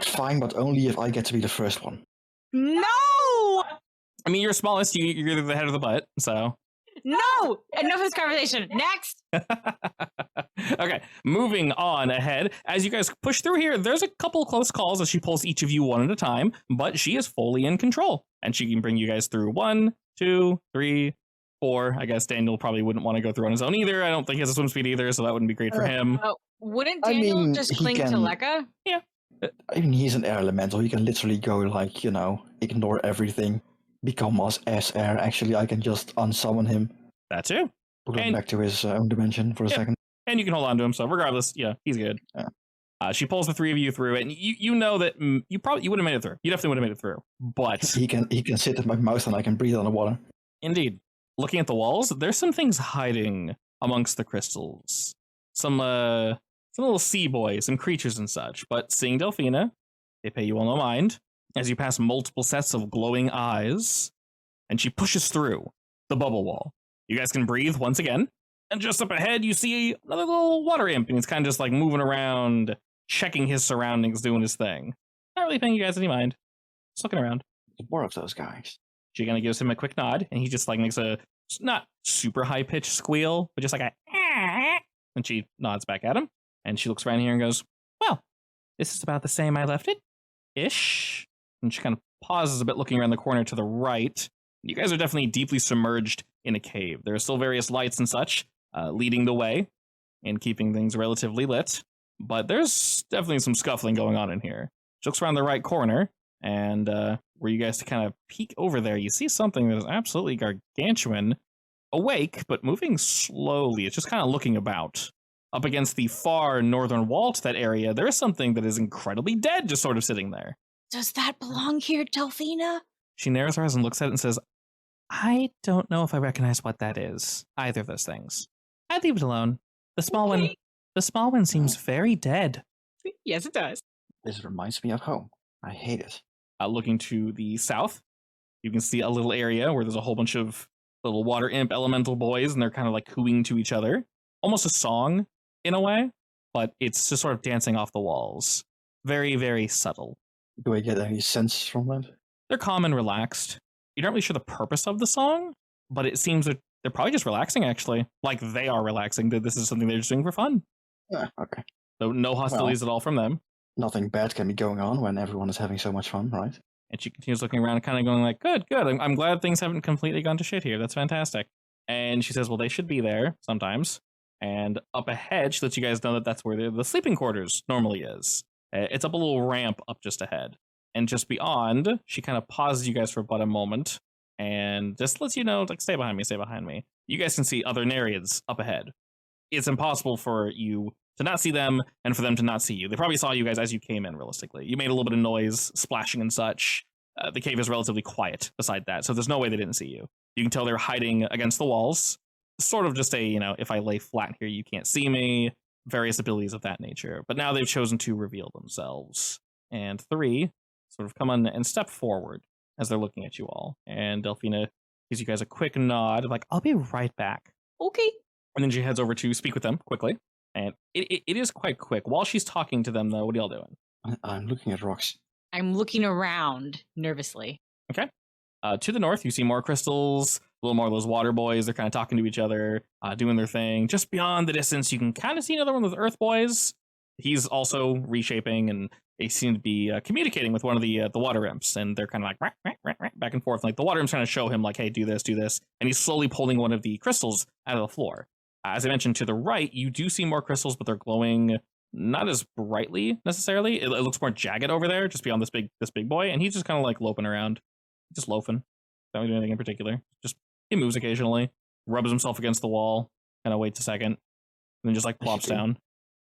Fine, but only if I get to be the first one. No! I mean, you're smallest. You're either the head or the butt. So. No! Enough of this conversation. Next! Okay, moving on ahead. As you guys push through here, there's a couple close calls as she pulls each of you one at a time, but she is fully in control. And she can bring you guys through 1, 2, 3, 4. I guess Daniel probably wouldn't want to go through on his own either. I don't think he has a swim speed either, so that wouldn't be great for him. Wouldn't Daniel just cling to Lekka? Yeah. I mean, he's an air elemental. He can literally go, like, ignore everything, become as air. Actually, I can just unsummon him. That too. Put him back to his own dimension for a second. And you can hold on to him, so regardless, yeah, he's good. Yeah. She pulls the 3 of you through it, and you know that you would have made it through. You definitely would have made it through. But he can sit in my mouth and I can breathe underwater. Indeed. Looking at the walls, there's some things hiding amongst the crystals. Some little sea boys, some creatures and such. But seeing Delphina, they pay you all no mind as you pass multiple sets of glowing eyes, and she pushes through the bubble wall. You guys can breathe once again. And just up ahead, you see another little water imp, and he's kind of just like moving around, checking his surroundings, doing his thing. Not really paying you guys any mind. Just looking around. More of those guys. She kind of gives him a quick nod, and he just like makes a not super high pitched squeal, but just like a. And she nods back at him, and she looks around here and goes, "Well, this is about the same I left it, ish." And she kind of pauses a bit, looking around the corner to the right. You guys are definitely deeply submerged in a cave. There are still various lights and such leading the way and keeping things relatively lit, but there's definitely some scuffling going on in here. She looks around the right corner, and where you guys to kind of peek over there, you see something that is absolutely gargantuan, awake, but moving slowly. It's just kind of looking about. Up against the far northern wall to that area, there is something that is incredibly dead, just sort of sitting there. Does that belong here, Delphina? She narrows her eyes and looks at it and says, I don't know if I recognize what that is, either of those things. I'd leave it alone. The small one seems very dead. Yes, it does. This reminds me of home. I hate it. Looking to the south, you can see a little area where there's a whole bunch of little water imp elemental boys, and they're kind of like cooing to each other. Almost a song, in a way, but it's just sort of dancing off the walls. Very, very subtle. Do I get any sense from that? They're calm and relaxed. You're not really sure the purpose of the song, but it seems that they're probably just relaxing, actually. Like, they are relaxing, that this is something they're just doing for fun. Yeah, okay. So no hostilities at all from them. Nothing bad can be going on when everyone is having so much fun, right? And she continues looking around and kind of going like, good. I'm glad things haven't completely gone to shit here. That's fantastic. And she says, well, they should be there sometimes. And up ahead, she lets you guys know that that's where the sleeping quarters normally is. It's up a little ramp up just ahead. And just beyond, she kind of pauses you guys for about a moment and just lets you know, like, stay behind me. You guys can see other Nereids up ahead. It's impossible for you to not see them and for them to not see you. They probably saw you guys as you came in, realistically. You made a little bit of noise, splashing and such. The cave is relatively quiet beside that, so there's no way they didn't see you. You can tell they're hiding against the walls. Sort of just if I lay flat here, you can't see me. Various abilities of that nature. But now they've chosen to reveal themselves. And 3 sort of come on and step forward as they're looking at you all. And Delphina gives you guys a quick nod, like, I'll be right back. Okay. And then she heads over to speak with them quickly. And it is quite quick. While she's talking to them, though, what are y'all doing? I'm looking at rocks. I'm looking around nervously. Okay. To the north, you see more crystals, a little more of those water boys. They're kind of talking to each other, doing their thing. Just beyond the distance, you can kind of see another one of those earth boys. He's also reshaping, and they seem to be communicating with one of the water imps. And they're kind of like back and forth. Like the water imp's trying to show him, like, hey, do this. And he's slowly pulling one of the crystals out of the floor. As I mentioned, to the right, you do see more crystals, but they're glowing not as brightly necessarily. It looks more jagged over there, just beyond this big boy, and he's just kind of like loping around, just loafing. Don't do anything in particular. Just he moves occasionally, rubs himself against the wall, kind of waits a second, and then just like plops down.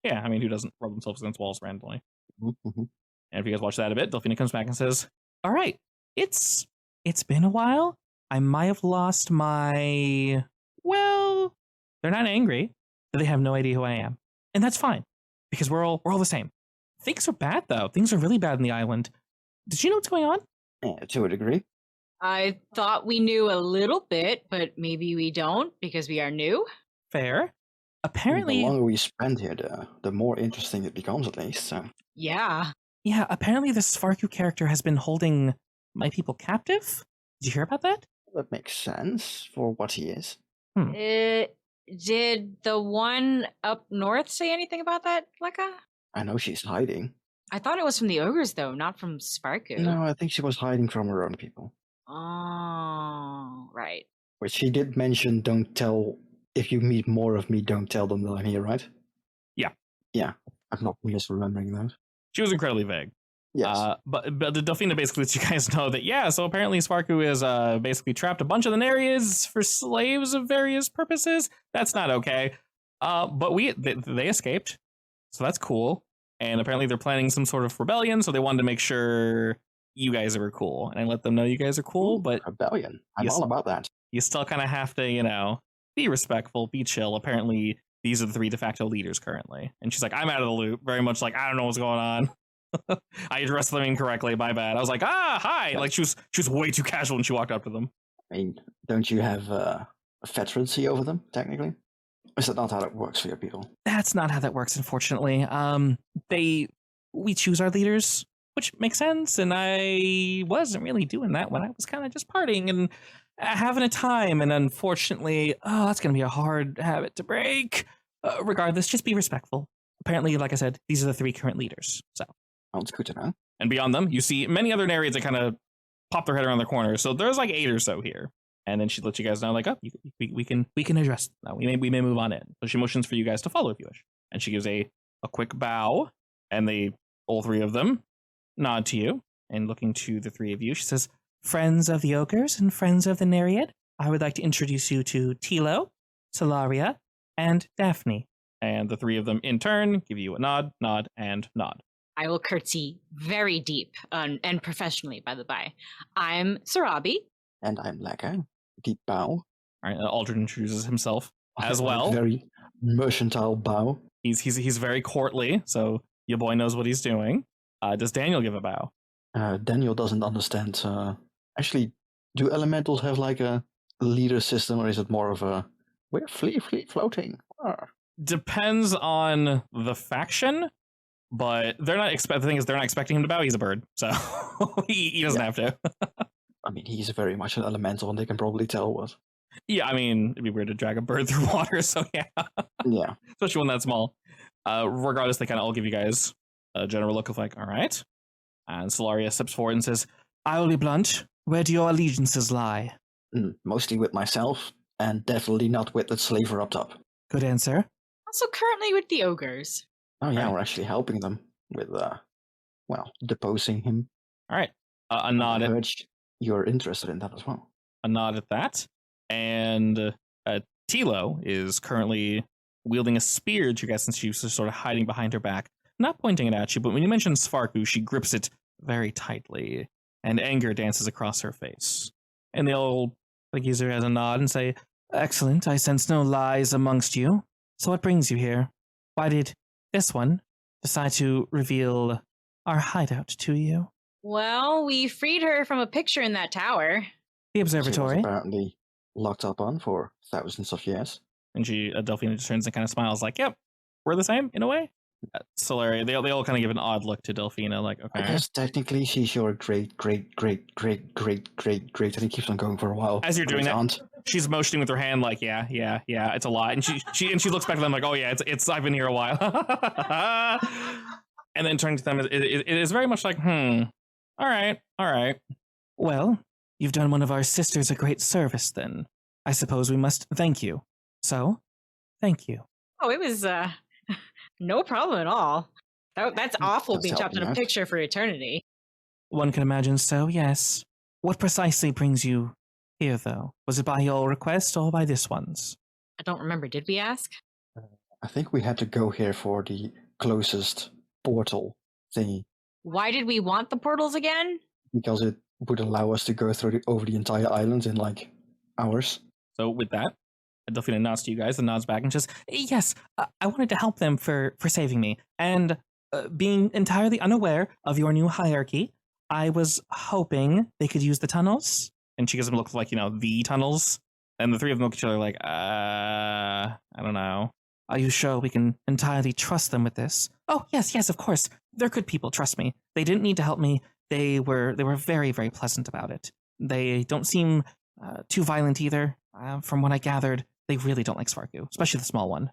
Yeah, I mean, who doesn't rub themselves against walls randomly? Mm-hmm. And if you guys watch that a bit, Delphina comes back and says, "All right, It's been a while. I might have lost my... Well, they're not angry, but they have no idea who I am. And that's fine, because we're all the same. Things are bad, though. Things are really bad in the island. Did you know what's going on? Yeah, to a degree. I thought we knew a little bit, but maybe we don't because we are new. Fair. Apparently... The longer we spend here, the more interesting it becomes, at least. So. Yeah. Yeah, apparently the Svarku character has been holding my people captive. Did you hear about that? That makes sense for what he is. Did the one up north say anything about that, Leka? I know she's hiding. I thought it was from the ogres, though, not from Sparku. No, I think she was hiding from her own people. Oh, right. Which she did mention, don't tell, if you meet more of me, don't tell them that I'm here, right? Yeah. Yeah, I'm not misremembering that. She was incredibly vague. Yes. But the Delphina basically lets you guys know that, yeah, so apparently Svarku is basically trapped a bunch of the Nereids for slaves of various purposes. That's not okay. But they escaped, so that's cool. And apparently they're planning some sort of rebellion, so they wanted to make sure you guys were cool. And I let them know you guys are cool, but... Rebellion. I'm all about that. You still kind of have to, be respectful, be chill. Apparently, these are the 3 de facto leaders currently. And she's like, I'm out of the loop. Very much like, I don't know what's going on. I addressed them incorrectly, my bad. I was like, hi. Like, she was way too casual when she walked up to them. I mean, don't you have a veterancy over them, technically? Is that not how it works for your people? That's not how that works, unfortunately. We choose our leaders, which makes sense, and I wasn't really doing that when I was kind of just partying and having a time, and unfortunately, that's going to be a hard habit to break. Regardless, just be respectful. Apparently, like I said, these are the 3 current leaders, so. Sounds good to know. And beyond them, you see many other Nereids that kind of pop their head around the corner, so there's like 8 or so here. And then she lets you guys know, like, we can address now. We may move on in. So she motions for you guys to follow if you wish. And she gives a quick bow, and all 3 of them nod to you. And looking to the 3 of you, she says, friends of the ogres and friends of the Nereid, I would like to introduce you to Tilo, Solaria, and Daphne. And the 3 of them, in turn, give you a nod, and nod. I will curtsy very deep and professionally, by the by. I'm Sarabi. And I'm Leka. Deep bow. All right, Aldrin introduces himself as well. Very mercantile bow. He's very courtly, so your boy knows what he's doing. Does Daniel give a bow? Daniel doesn't understand. Actually, do elementals have like a leader system, or is it more of a we're floating? Depends on the faction, but they're not the thing is they're not expecting him to bow. He's a bird, so he doesn't have to. I mean, he's very much an elemental, and they can probably tell what. Yeah, I mean, it'd be weird to drag a bird through water, so yeah. Yeah. Especially when that's small. Regardless, they kind of all give you guys a general look of like, all right. And Solaria steps forward and says, I will be blunt. Where do your allegiances lie? Mostly with myself, and definitely not with the slaver up top. Good answer. Also currently with the ogres. Oh yeah, Right. we're actually helping them with, deposing him. All right. A nod. I heard you're interested in that as well. A nod at that. And Tilo is currently wielding a spear at you guys since she's sort of hiding behind her back. Not pointing it at you, but when you mention Svarku, she grips it very tightly, and anger dances across her face. And they'll use her as a nod and say, excellent, I sense no lies amongst you. So what brings you here? Why did this one decide to reveal our hideout to you? Well, we freed her from a picture in that tower. The She was observatory. apparently locked up on for thousands of years. And Delphina just turns and kind of smiles like, yep, we're the same in a way. Solaria, they all kind of give an odd look to Delphina, like, okay. I guess technically she's your great, and he keeps on going for a while. As you're doing that, aunt. she's motioning with her hand like, yeah, it's a lot. And she looks back at them like, oh yeah, it's I've been here a while. And then turning to them, it is very much like, all right. Well, you've done one of our sisters a great service then. I suppose we must thank you. So, thank you. Oh, it was no problem at all. That's awful That's being trapped in a helping out. picture for eternity. One can imagine so, yes. What precisely brings you here, though? Was it by your request or by this one's? I don't remember. Did we ask? I think we had to go here for the closest portal thingy, Why did we want the portals again? because it would allow us to go over the entire island in like hours. So with that, Delphina nods to you guys and nods back and says, yes, I wanted to help them for saving me. And being entirely unaware of your new hierarchy, I was hoping they could use the tunnels. And she gives them a look like, the tunnels. And the three of them look at each other like, I don't know. Are you sure we can entirely trust them with this? Oh, yes, of course. They're good people, trust me. They didn't need to help me. They were very, very pleasant about it. They don't seem too violent either. From what I gathered, they really don't like Svarku, especially the small one.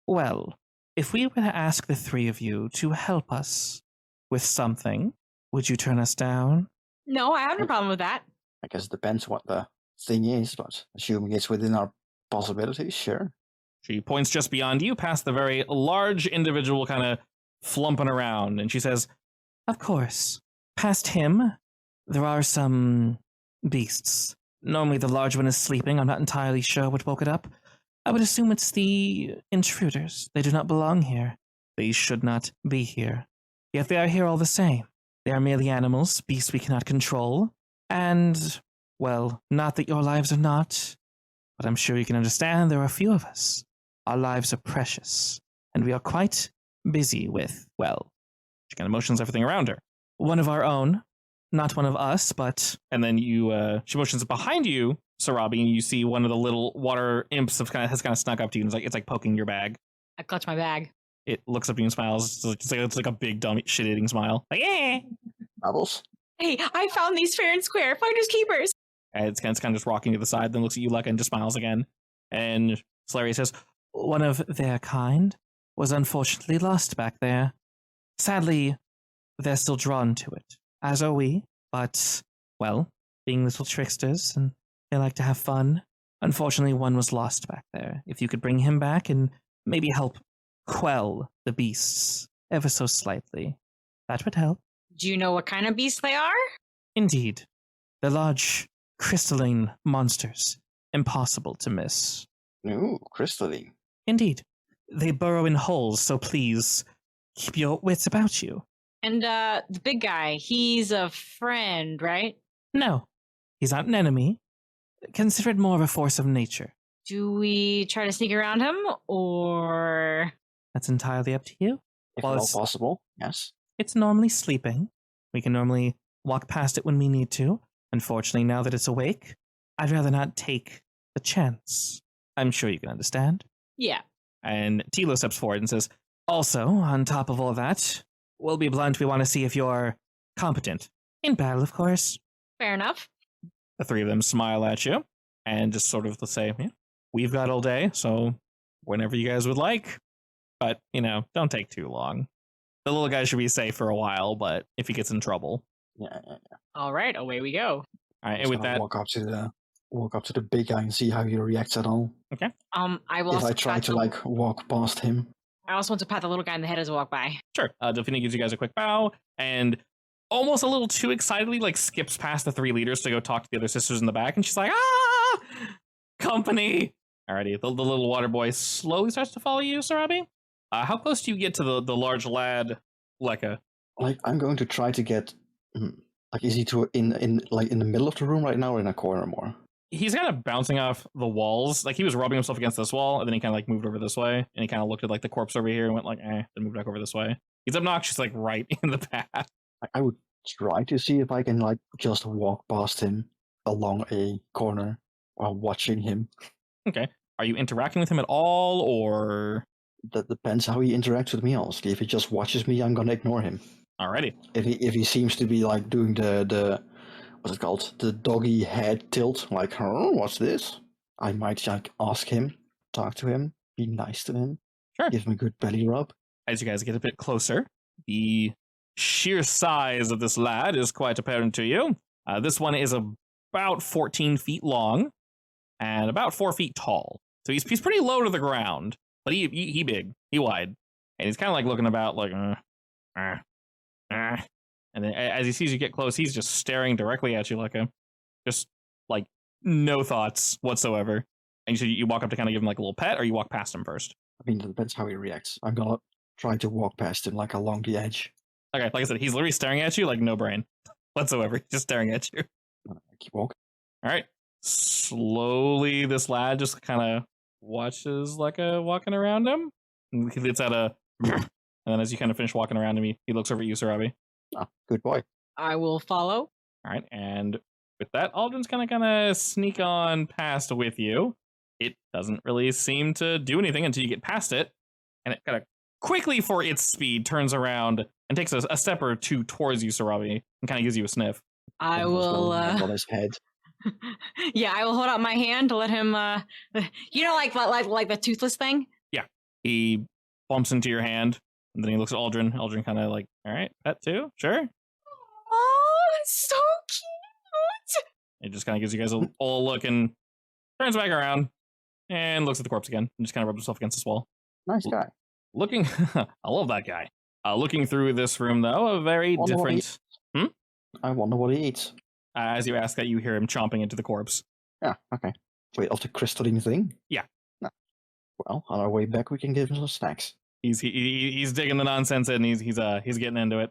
Well, if we were to ask the three of you to help us with something, would you turn us down? No, I have no problem with that. I guess it depends what the thing is, but assuming it's within our possibilities, sure. She points just beyond you, past the very large individual kind of flumping around, and she says, of course. Past him, there are some beasts. Normally the large one is sleeping. I'm not entirely sure what woke it up. I would assume it's the intruders. They do not belong here. They should not be here. Yet they are here all the same. They are merely animals, beasts we cannot control. And, well, not that your lives are not, but I'm sure you can understand there are a few of us. Our lives are precious, and we are quite busy with, well, she kind of motions everything around her. One of our own, not one of us, but... And then she motions behind you, Sarabi, and you see one of the little water imps has kind of snuck up to you, and it's like poking your bag. I clutch my bag. It looks up at you and smiles. It's like a big, dumb, shit-eating smile. Like, eh! Bubbles? Hey, I found these fair and square. Finders keepers. And it's kind of just rocking to the side, then looks at you, Luca, and just smiles again. And Slary says, one of their kind was unfortunately lost back there. Sadly, they're still drawn to it, as are we, but, well, being little tricksters, and they like to have fun. Unfortunately, one was lost back there. If you could bring him back and maybe help quell the beasts ever so slightly, that would help. Do you know what kind of beasts they are? Indeed. They're large, crystalline monsters, impossible to miss. Ooh, crystalline. Indeed. They burrow in holes, so please keep your wits about you. And the big guy, he's a friend, right? No, he's not an enemy. Consider it more of a force of nature. Do we try to sneak around him, or...? That's entirely up to you. If at all possible, yes. It's normally sleeping. We can normally walk past it when we need to. Unfortunately, now that it's awake, I'd rather not take the chance. I'm sure you can understand. Yeah. And Tilo steps forward and says, also, on top of all that, we'll be blunt, we want to see if you're competent. In battle, of course. Fair enough. The three of them smile at you and just sort of say, yeah, we've got all day, so whenever you guys would like. But, don't take too long. The little guy should be safe for a while, but if he gets in trouble. Yeah. All right, away we go. All right, and with that, walk up to the big guy and see how he reacts at all. Okay. I will. If I try to walk past him. I also want to pat the little guy in the head as I walk by. Sure. Delphina gives you guys a quick bow and almost a little too excitedly skips past the three leaders to go talk to the other sisters in the back, and she's like, company. Alrighty, the little water boy slowly starts to follow you, Sarabi. How close do you get to the large lad, Lekka? I'm going to try to get. Is he in the middle of the room right now, or in a corner more? He's kind of bouncing off the walls. He was rubbing himself against this wall, and then he kind of moved over this way, and he kind of looked at the corpse over here and went then moved back over this way. He's obnoxious, right in the path. I would try to see if I can just walk past him along a corner while watching him. Okay. Are you interacting with him at all, or? That depends how he interacts with me, honestly. If he just watches me, I'm gonna ignore him. Alrighty. If he seems to be doing the what's it called? The doggy head tilt, what's this? I might ask him, talk to him, be nice to him. Sure. Give him a good belly rub. As you guys get a bit closer, the sheer size of this lad is quite apparent to you. This one is about 14 feet long and about 4 feet tall. So he's pretty low to the ground, but he big, he wide. And he's kind of looking about and then as he sees you get close, he's just staring directly at you just no thoughts whatsoever. And so you walk up to kind of give him a little pet, or you walk past him first? I mean, it depends how he reacts. I'm gonna try to walk past him along the edge. Okay, like I said, he's literally staring at you no brain. whatsoever. He's just staring at you. I keep walking. All right. Slowly, this lad just kind of watches like walking around him. And he lets out a, and then as you kind of finish walking around him, he looks over at you, Sarabi. Oh, good boy. I will follow. All right, and with that, Aldrin's kind of sneak on past with you. It doesn't really seem to do anything until you get past it, and it kind of quickly, for its speed, turns around and takes a step or two towards you, Sarabi, and kind of gives you a sniff. I will. On his head. Yeah, I will hold out my hand to let him. Like the toothless thing. Yeah, he bumps into your hand, and then he looks at Aldrin. Aldrin kind of like, all right, pet too, sure. Oh, that's so cute. It just kind of gives you guys a look and turns back around and looks at the corpse again and just kind of rubs himself against this wall. Nice guy. Looking, I love that guy. Looking through this room, though, a very different. I wonder what he eats. As you ask that, you hear him chomping into the corpse. Yeah, okay. Wait, of the crystalline thing? Yeah. No. Well, on our way back, we can give him some snacks. He's digging the nonsense and he's getting into it.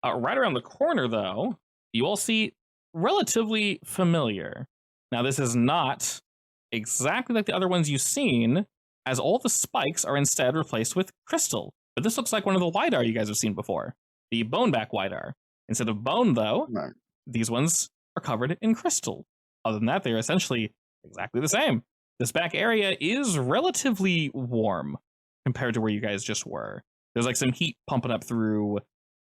Right around the corner, though, you all see relatively familiar. Now, this is not exactly like the other ones you've seen, as all the spikes are instead replaced with crystal. But this looks like one of the Widar you guys have seen before, the boneback Widar. Instead of bone, though, these ones are covered in crystal. Other than that, they're essentially exactly the same. This back area is relatively warm compared to where you guys just were. There's like some heat pumping up through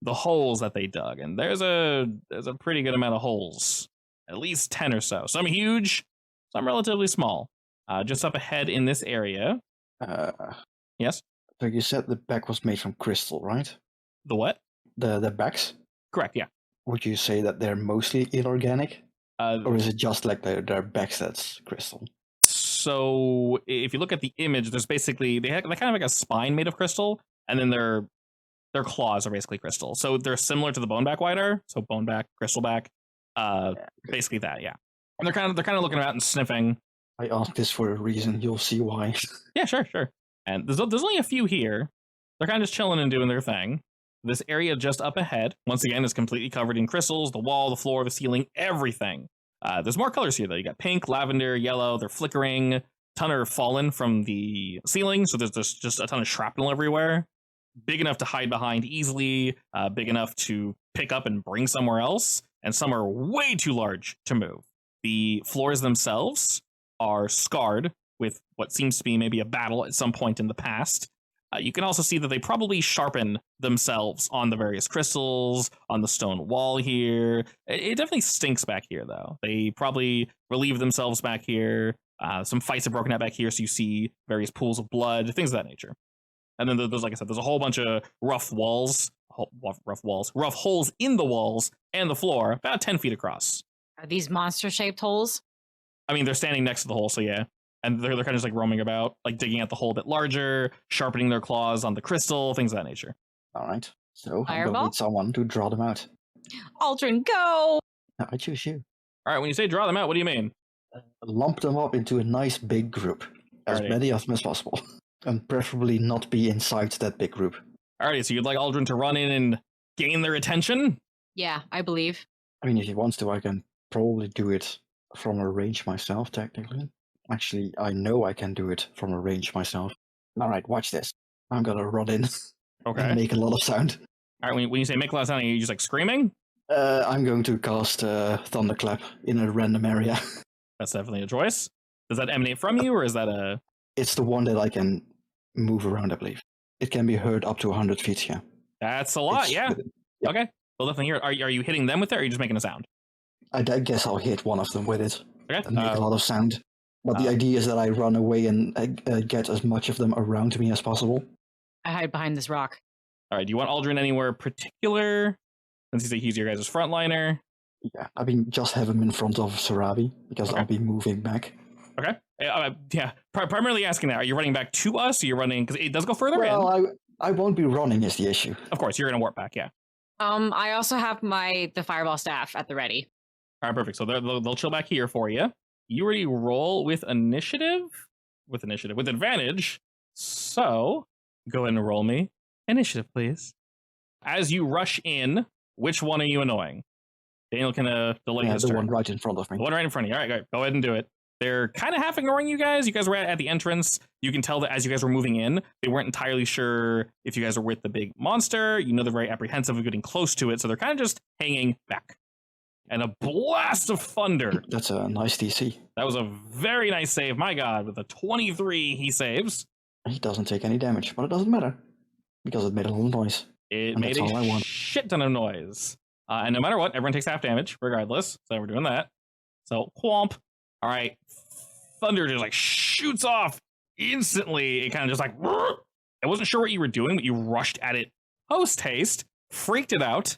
the holes that they dug, and there's a pretty good amount of holes, at least 10 or so. Some huge, some relatively small. Just up ahead in this area. Yes? So you said the back was made from crystal, right? The what? The backs? Correct, yeah. Would you say that they're mostly inorganic? Or is it just like their backs that's crystal? So if you look at the image, there's basically, they kind of like a spine made of crystal, and then their claws are basically crystal. So they're similar to the boneback Widar, so boneback, crystalback, basically that, yeah. And they're kind of looking around and sniffing. I asked this for a reason. You'll see why. Yeah, sure. And there's only a few here. They're kind of just chilling and doing their thing. This area just up ahead, once again, is completely covered in crystals. The wall, the floor, the ceiling, everything. There's more colors here, though. You got pink, lavender, yellow. They're flickering. A ton are fallen from the ceiling, so there's just a ton of shrapnel everywhere. Big enough to hide behind easily, big enough to pick up and bring somewhere else, and some are way too large to move. The floors themselves are scarred with what seems to be maybe a battle at some point in the past. You can also see that they probably sharpen themselves on the various crystals, on the stone wall here. It definitely stinks back here, though. They probably relieve themselves back here. Some fights have broken out back here, so you see various pools of blood, things of that nature. And then there's, like I said, there's a whole bunch of rough holes in the walls and the floor, about 10 feet across. Are these monster-shaped holes? I mean, they're standing next to the hole, so yeah. And they're kind of just like roaming about, like digging at the hole a bit larger, sharpening their claws on the crystal, things of that nature. All right. So I'm Fireball? going to need someone to draw them out. Aldrin, go! No, I choose you. All right, when you say draw them out, what do you mean? Lump them up into a nice big group. As Alrighty. many of them as possible. And preferably not be inside that big group. Alrighty, so you'd like Aldrin to run in and gain their attention? Yeah, I believe. I mean, if he wants to, I can probably do it from a range myself, technically. Actually, I know I can do it from a range myself. Alright, watch this. I'm gonna run in Okay. and make a lot of sound. All right, when you say make a lot of sound, are you just like screaming? I'm going to cast Thunderclap in a random area. That's definitely a choice. Does that emanate from you, or is that a... It's the one that I can move around, I believe. It can be heard up to 100 feet here. That's a lot, yeah. Yeah. Okay. We'll definitely hear it. Are you hitting them with it, or are you just making a sound? I guess I'll hit one of them with it Okay. and make a lot of sound. But the idea is that I run away and get as much of them around me as possible. I hide behind this rock. All right, do you want Aldrin anywhere particular? Since he's your guys' frontliner. Yeah, I mean, just have him in front of Sarabi, because Okay. I'll be moving back. Okay. Yeah. Primarily asking that. Are you running back to us, or you're running... Because it does go further in. Well, I won't be running is the issue. Of course, you're going to warp back, yeah. I also have the fireball staff at the ready. All right, perfect. So they'll chill back here for you. You already roll with initiative? With advantage. So, go ahead and roll me initiative, please. As you rush in, which one are you annoying? Daniel can delay his the turn. one right in front of me. The one right in front of you. All right, go ahead and do it. They're kind of half ignoring you guys. You guys were at the entrance. You can tell that as you guys were moving in, they weren't entirely sure if you guys are with the big monster. You know they're very apprehensive of getting close to it, so they're kind of just hanging back. And a blast of thunder. That's a nice DC. That was a very nice save. My God, with a 23, he saves. He doesn't take any damage, but it doesn't matter because it made a little noise. It And made that's all I a want. shit ton of noise. And no matter what, everyone takes half damage, regardless. So we're doing that. So, whomp. All right. Thunder just like shoots off instantly. It kind of just like, I wasn't sure what you were doing, but you rushed at it post haste, freaked it out,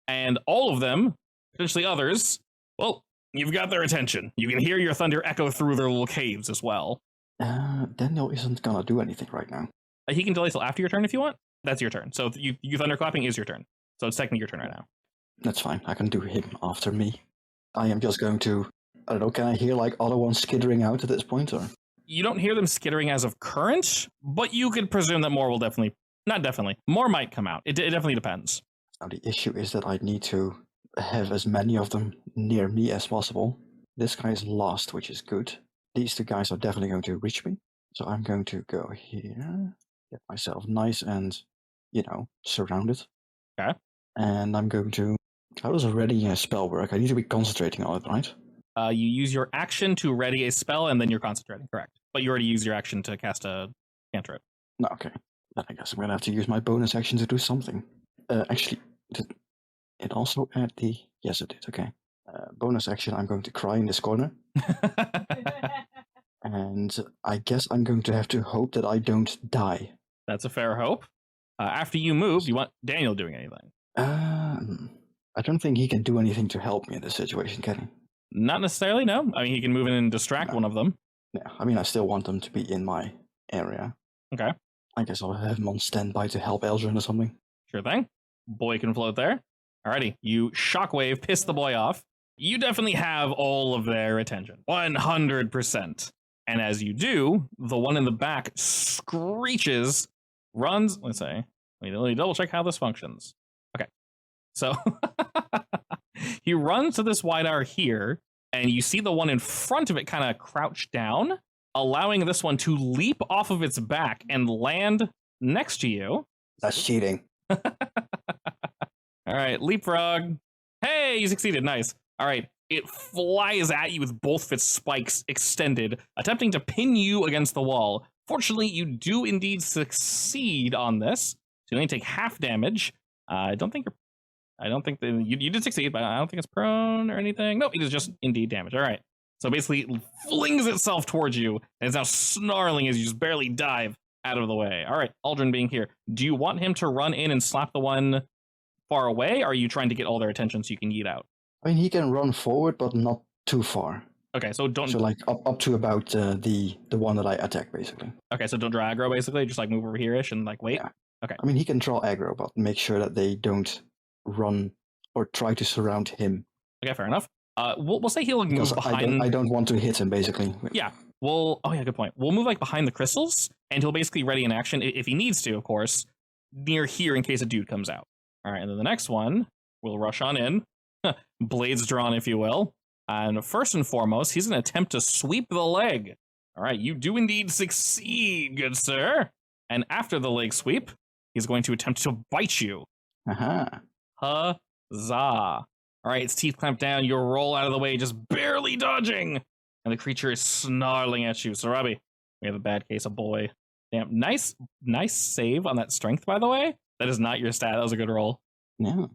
and all of them, potentially others, well, you've got their attention. You can hear your thunder echo through their little caves as well. Daniel isn't gonna do anything right now. He can delay till after your turn if you want. That's your turn. So you thunderclapping is your turn. So it's technically your turn right now. That's fine. I can do him after me. I am just going to, I don't know, can I hear like other ones skittering out at this point? Or You don't hear them skittering as of current, but you could presume that more will definitely, not definitely, more might come out. It definitely depends. Now the issue is that I need to have as many of them near me as possible. This guy is lost, which is good. These two guys are definitely going to reach me. So I'm going to go here, get myself nice and, surrounded. Okay. And I'm going to, how does a ready spell work? I need to be concentrating on it, right? You use your action to ready a spell, and then you're concentrating, correct. But you already used your action to cast a cantrip. No, okay. Then I guess I'm going to have to use my bonus action to do something. Actually, did it also add the... Yes, it did, okay. Bonus action, I'm going to cry in this corner. And I guess I'm going to have to hope that I don't die. That's a fair hope. After you move, you want Daniel doing anything? I don't think he can do anything to help me in this situation, can he? Not necessarily, no. I mean, he can move in and distract one of them. Yeah, I mean, I still want them to be in my area. Okay. I guess I'll have him on standby to help Eldrin or something. Sure thing. Boy can float there. Alrighty, you shockwave, piss the boy off. You definitely have all of their attention. 100%. And as you do, the one in the back screeches, runs, let's say, let me double check how this functions. Okay. So he runs to this wide hour here, and you see the one in front of it kind of crouch down, allowing this one to leap off of its back and land next to you. That's cheating. All right, leapfrog. Hey, you succeeded. Nice. All right, it flies at you with both of its spikes extended, attempting to pin you against the wall. Fortunately, you do indeed succeed on this. So you only take half damage. I don't think you did succeed, but I don't think it's prone or anything. Nope, it is just indeed damage. All right. So basically, it flings itself towards you, and it's now snarling as you just barely dive out of the way. All right, Aldrin being here. Do you want him to run in and slap the one far away, or are you trying to get all their attention so you can yeet out? I mean, he can run forward, but not too far. Okay, so don't... So, like, up to about the one that I attack, basically. Okay, so don't draw aggro, basically? Just, like, move over here-ish and, like, wait? Yeah. Okay. I mean, he can draw aggro, but make sure that they don't run or try to surround him. Okay, fair enough. We'll say he'll move Because behind... I don't want to hit him, basically. Yeah. Oh yeah, good point. We'll move, like, behind the crystals, and he'll basically ready an action, if he needs to, of course, near here in case a dude comes out. All right, and then the next one, we'll rush on in. Blades drawn, if you will. And first and foremost, he's going to attempt to sweep the leg. All right, you do indeed succeed, good sir. And after the leg sweep, he's going to attempt to bite you. Aha. Huzzah. All right, its teeth clamp down. You roll out of the way, just barely dodging. And the creature is snarling at you. So, Robbie, we have a bad case of boy. Damn, nice save on that strength, by the way. That is not your stat. That was a good roll. Yeah.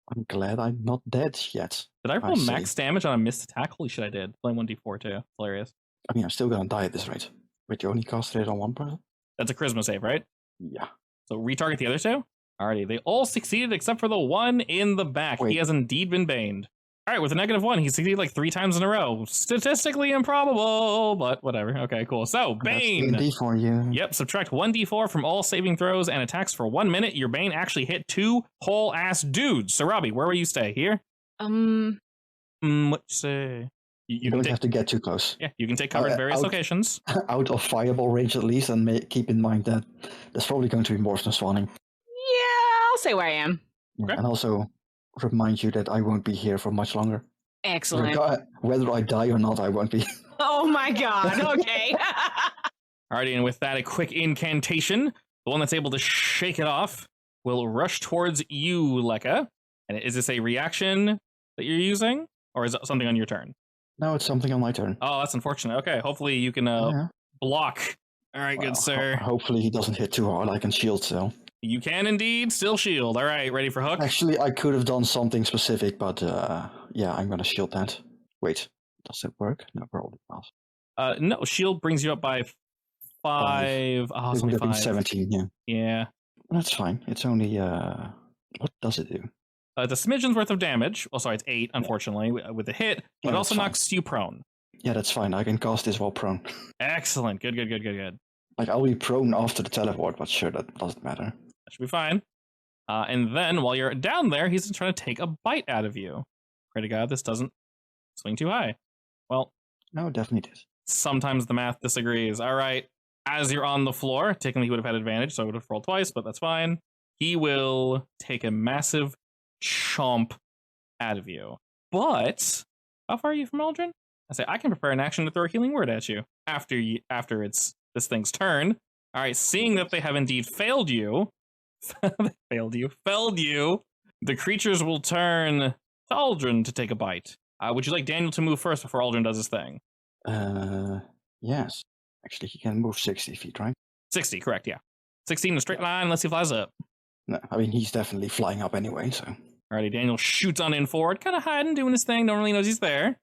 I'm glad I'm not dead yet. Did I roll max damage on a missed attack? Holy shit, I did. Playing 1d4 too. Hilarious. I mean, I'm still gonna die at this rate. But you only casted it on one person? That's a charisma save, right? Yeah. So retarget the other two? Alrighty, they all succeeded except for the one in the back. Wait. He has indeed been baned. Alright, with a -1, he succeeded like 3 times in a row. Statistically improbable, but whatever. Okay, cool. So, Bane. That's D for you. Yep, subtract 1d4 from all saving throws and attacks for 1 minute. Your Bane actually hit 2 whole-ass dudes. So, Robbie, where will you stay? Here? What you say? You don't have to get too close. Yeah, you can take cover in various locations. Out of fireball range at least, and keep in mind that there's probably going to be more than spawning. Yeah, I'll say where I am. Yeah, Okay. and also, remind you that I won't be here for much longer. Excellent. Whether I die or not, I won't be. Oh my god. Okay. Alrighty, and with that, a quick incantation. The one that's able to shake it off will rush towards you, Lekka. And is this a reaction that you're using? Or is it something on your turn? No, it's something on my turn. Oh, that's unfortunate. Okay, hopefully you can block. All right, good sir. Hopefully he doesn't hit too hard. I can shield still. You can indeed still shield. All right, ready for hook? Actually, I could have done something specific, but yeah, I'm going to shield that. Wait, does it work? No, probably not. No, shield brings you up by 5. Oh, it's only 5. 17, yeah. Yeah. That's fine. It's only, what does it do? It's a smidgen's worth of damage. Well, sorry, it's 8, unfortunately, with the hit. But it also knocks you prone. Yeah, that's fine. I can cast this while prone. Excellent. Good. Like, I'll be prone after the teleport, but sure, that doesn't matter. That should be fine. And then, while you're down there, he's trying to take a bite out of you. Pray to God this doesn't swing too high. Well, no, it definitely does. Sometimes the math disagrees. All right. As you're on the floor, technically he would have had advantage, so I would have rolled twice, but that's fine. He will take a massive chomp out of you. But how far are you from Aldrin? I say I can prepare an action to throw a healing word at you after it's this thing's turn. All right, seeing that they have indeed failed you, felled you, the creatures will turn to Aldrin to take a bite. Would you like Daniel to move first before Aldrin does his thing? Yes. Actually, he can move 60 feet, right? 60, correct, yeah. 60 in a straight line, unless he flies up. No, I mean, he's definitely flying up anyway, so... Alrighty, Daniel shoots on in forward, kind of hiding, doing his thing, no one really knows he's there.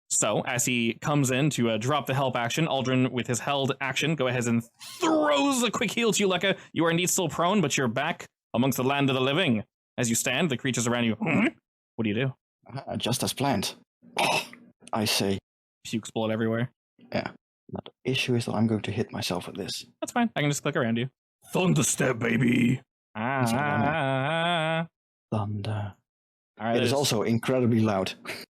So, as he comes in to drop the help action, Aldrin, with his held action, go ahead and throws a quick heal to you, Lekka. You are indeed still prone, but you're back amongst the land of the living. As you stand, the creatures around you, what do you do? Just as planned. I say... Pukes blood everywhere. Yeah. Now, the issue is that I'm going to hit myself with this. That's fine. I can just click around you. Thunderstep, baby! Thunder. All right, it is also incredibly loud.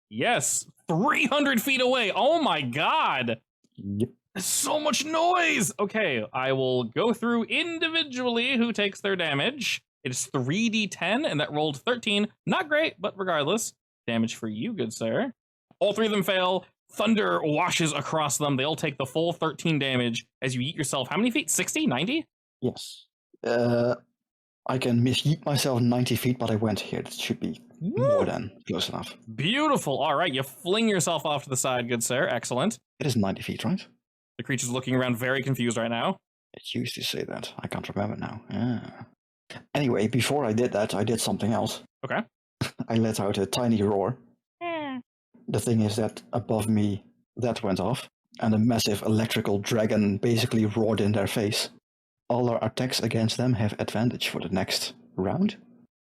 Yes! 300 feet away! Oh my god! Yep. There's so much noise! Okay, I will go through individually who takes their damage. It's 3d10, and that rolled 13. Not great, but regardless. Damage for you, good sir. All 3 of them fail. Thunder washes across them. They all take the full 13 damage as you yeet yourself. How many feet? 60? 90? Yes. I can yeet myself 90 feet, but I went here. That should be more than close enough. Beautiful. All right, you fling yourself off to the side, good sir. Excellent. It is 90 feet, right? The creature's looking around very confused right now. It used to say that. I can't remember now. Yeah. Anyway, before I did that, I did something else. Okay. I let out a tiny roar. The thing is that above me, that went off, and a massive electrical dragon basically roared in their face. All our attacks against them have advantage for the next round.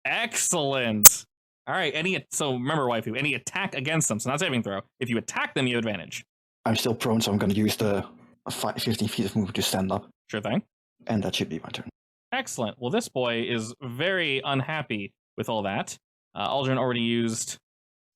Excellent. All right. So remember, waifu, any attack against them, so not saving throw. If you attack them, you have advantage. I'm still prone, so I'm going to use the 15 feet of movement to stand up. Sure thing. And that should be my turn. Excellent. Well, this boy is very unhappy with all that. Aldrin already used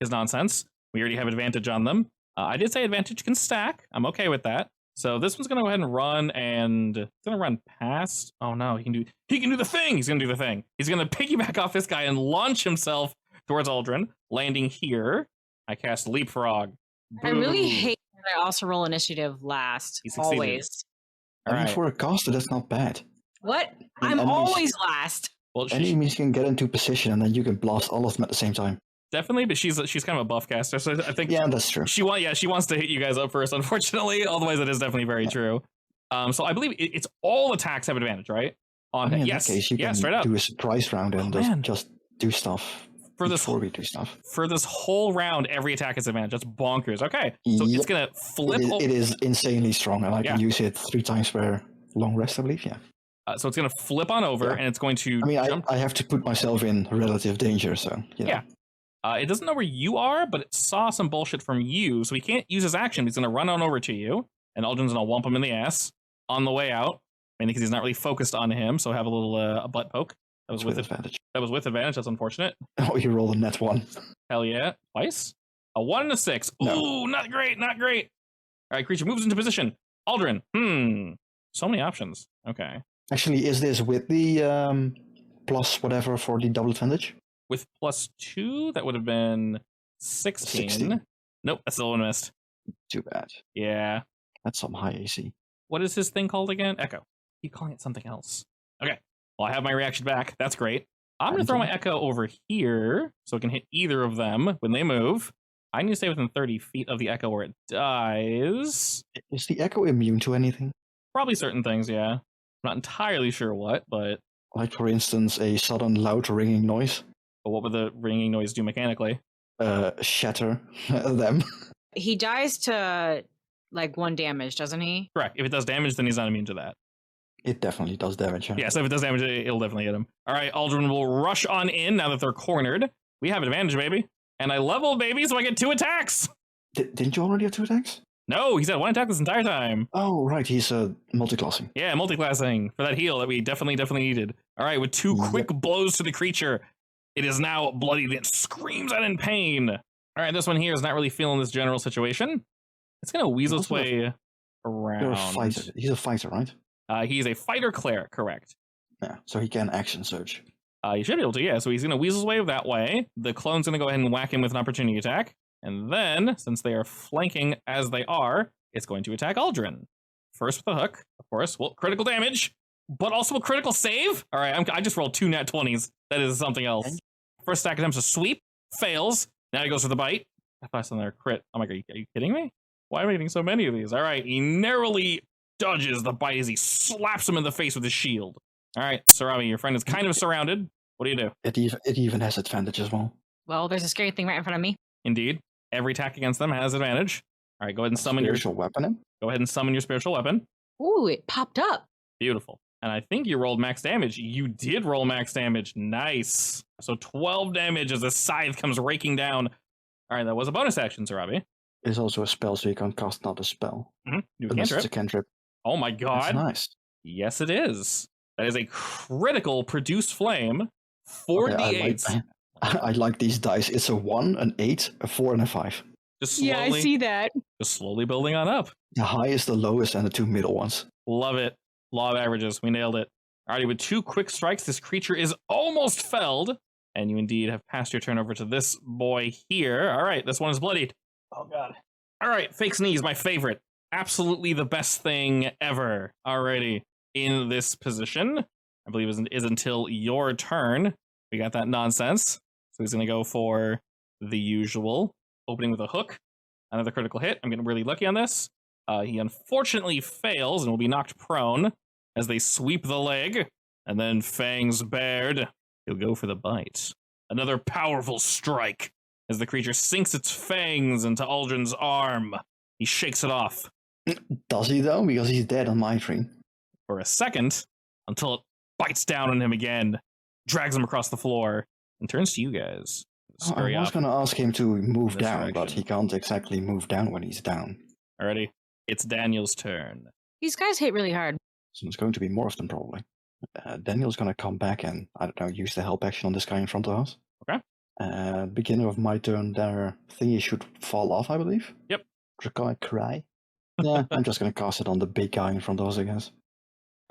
his nonsense. We already have advantage on them. I did say advantage can stack. I'm okay with that. So this one's going to go ahead and run, and it's going to run past. Oh no, he can do the thing. He's going to do the thing. He's going to piggyback off this guy and launch himself towards Aldrin, landing here. I cast Leapfrog. Boom. I really hate that I also roll initiative last. Always. All right. For a caster, that's not bad. What? I'm always last. Well, enemies can get into position, and then you can blast all of them at the same time. Definitely, but she's kind of a buff caster, so I think that's true. She wants to hit you guys up first. Unfortunately, otherwise that is definitely very true. So I believe it's all attacks have advantage, right? In that case, you can straight up do a surprise round and just do stuff before we do stuff. For this whole round, every attack is advantage. That's bonkers. Okay, so it's gonna flip. It is insanely strong, and I can use it 3 times per long rest, I believe. Yeah. So it's gonna flip on over, and it's going to. I mean, I have to put myself in relative danger, so yeah. It doesn't know where you are, but it saw some bullshit from you, so he can't use his action. He's going to run on over to you, and Aldrin's going to whomp him in the ass on the way out, mainly because he's not really focused on him, so have a little a butt poke. That was with advantage. That was with advantage. That's unfortunate. Oh, you rolled a net 1. Hell yeah. Twice? A 1 and a 6. No. Ooh, not great, not great. All right, creature moves into position. Aldrin. So many options. Okay. Actually, is this with the plus whatever for the double advantage? With +2, that would have been 16. 16. Nope, that's still one missed. Too bad. Yeah. That's some high AC. What is his thing called again? Echo. Keep calling it something else. Okay. Well, I have my reaction back. That's great. I'm going to throw my Echo over here so it can hit either of them when they move. I need to stay within 30 feet of the Echo where it dies. Is the Echo immune to anything? Probably certain things, yeah. I'm not entirely sure what, but... Like, for instance, a sudden loud ringing noise? But what would the ringing noise do mechanically? Shatter them. He dies to, like, 1 damage, doesn't he? Correct. If it does damage, then he's not immune to that. It definitely does damage. Yeah, so if it does damage, it'll definitely hit him. All right, Aldrin will rush on in now that they're cornered. We have advantage, baby. And I level, baby, so I get 2 attacks. Didn't you already have 2 attacks? No, he's had 1 attack this entire time. Oh, right, he's multiclassing. Yeah, multiclassing for that heal that we definitely needed. All right, with 2 quick blows to the creature, it is now bloodied. It screams out in pain. All right, this one here is not really feeling this general situation. It's going to weasel its way around. He's a fighter, right? He's a fighter cleric, correct. Yeah, so he can action surge. You should be able to, yeah. So he's going to weasel his way that way. The clone's going to go ahead and whack him with an opportunity attack. And then, since they are flanking as they are, it's going to attack Aldrin. First with a hook, of course. Well, critical damage, but also a critical save. All right, I just rolled 2 nat 20s. That is something else. First attack attempts a sweep, fails. Now he goes for the bite. I thought something there, crit. Oh my god, are you kidding me? Why am I getting so many of these? All right, he narrowly dodges the bite as he slaps him in the face with his shield. All right, Sarami, your friend is kind of surrounded. What do you do? It even has advantage as well. Well, there's a scary thing right in front of me. Indeed. Every attack against them has advantage. All right, go ahead and summon your spiritual weapon. Go ahead and summon your spiritual weapon. Ooh, it popped up. Beautiful. And I think you rolled max damage. You did roll max damage. Nice. So 12 damage as a scythe comes raking down. All right, that was a bonus action, Sarabi. It's also a spell, so you can cast not a spell. You Unless it's a cantrip. Oh my god. That's nice. Yes, it is. That is a critical produced flame. 4d8. I like these dice. It's a 1, an 8, a 4, and a 5. Just slowly, yeah, I see that. Just slowly building on up. The highest, the lowest, and the 2 middle ones. Love it. Law of averages. We nailed it. Alrighty, with 2 quick strikes, this creature is almost felled. And you indeed have passed your turn over to this boy here. All right, this one is bloodied. Oh, God. All right, fake sneeze, my favorite. Absolutely the best thing ever. Alrighty, in this position, I believe is until your turn. We got that nonsense. So he's going to go for the usual. Opening with a hook. Another critical hit. I'm getting really lucky on this. He unfortunately fails and will be knocked prone as they sweep the leg. And then fangs bared. He'll go for the bite. Another powerful strike as the creature sinks its fangs into Aldrin's arm. He shakes it off. Does he, though? Because he's dead on my tree. For a second, until it bites down on him again, drags him across the floor, and turns to you guys. I was going to ask him to move down, but he can't exactly move down when he's down. Alrighty, it's Daniel's turn. These guys hit really hard. So it's going to be more of them, probably. Daniel's going to come back and, I don't know, use the help action on this guy in front of us. Okay. Beginning of my turn, their thingy should fall off, I believe. Yep. Draconic Cry. Yeah, I'm just going to cast it on the big guy in front of us, I guess.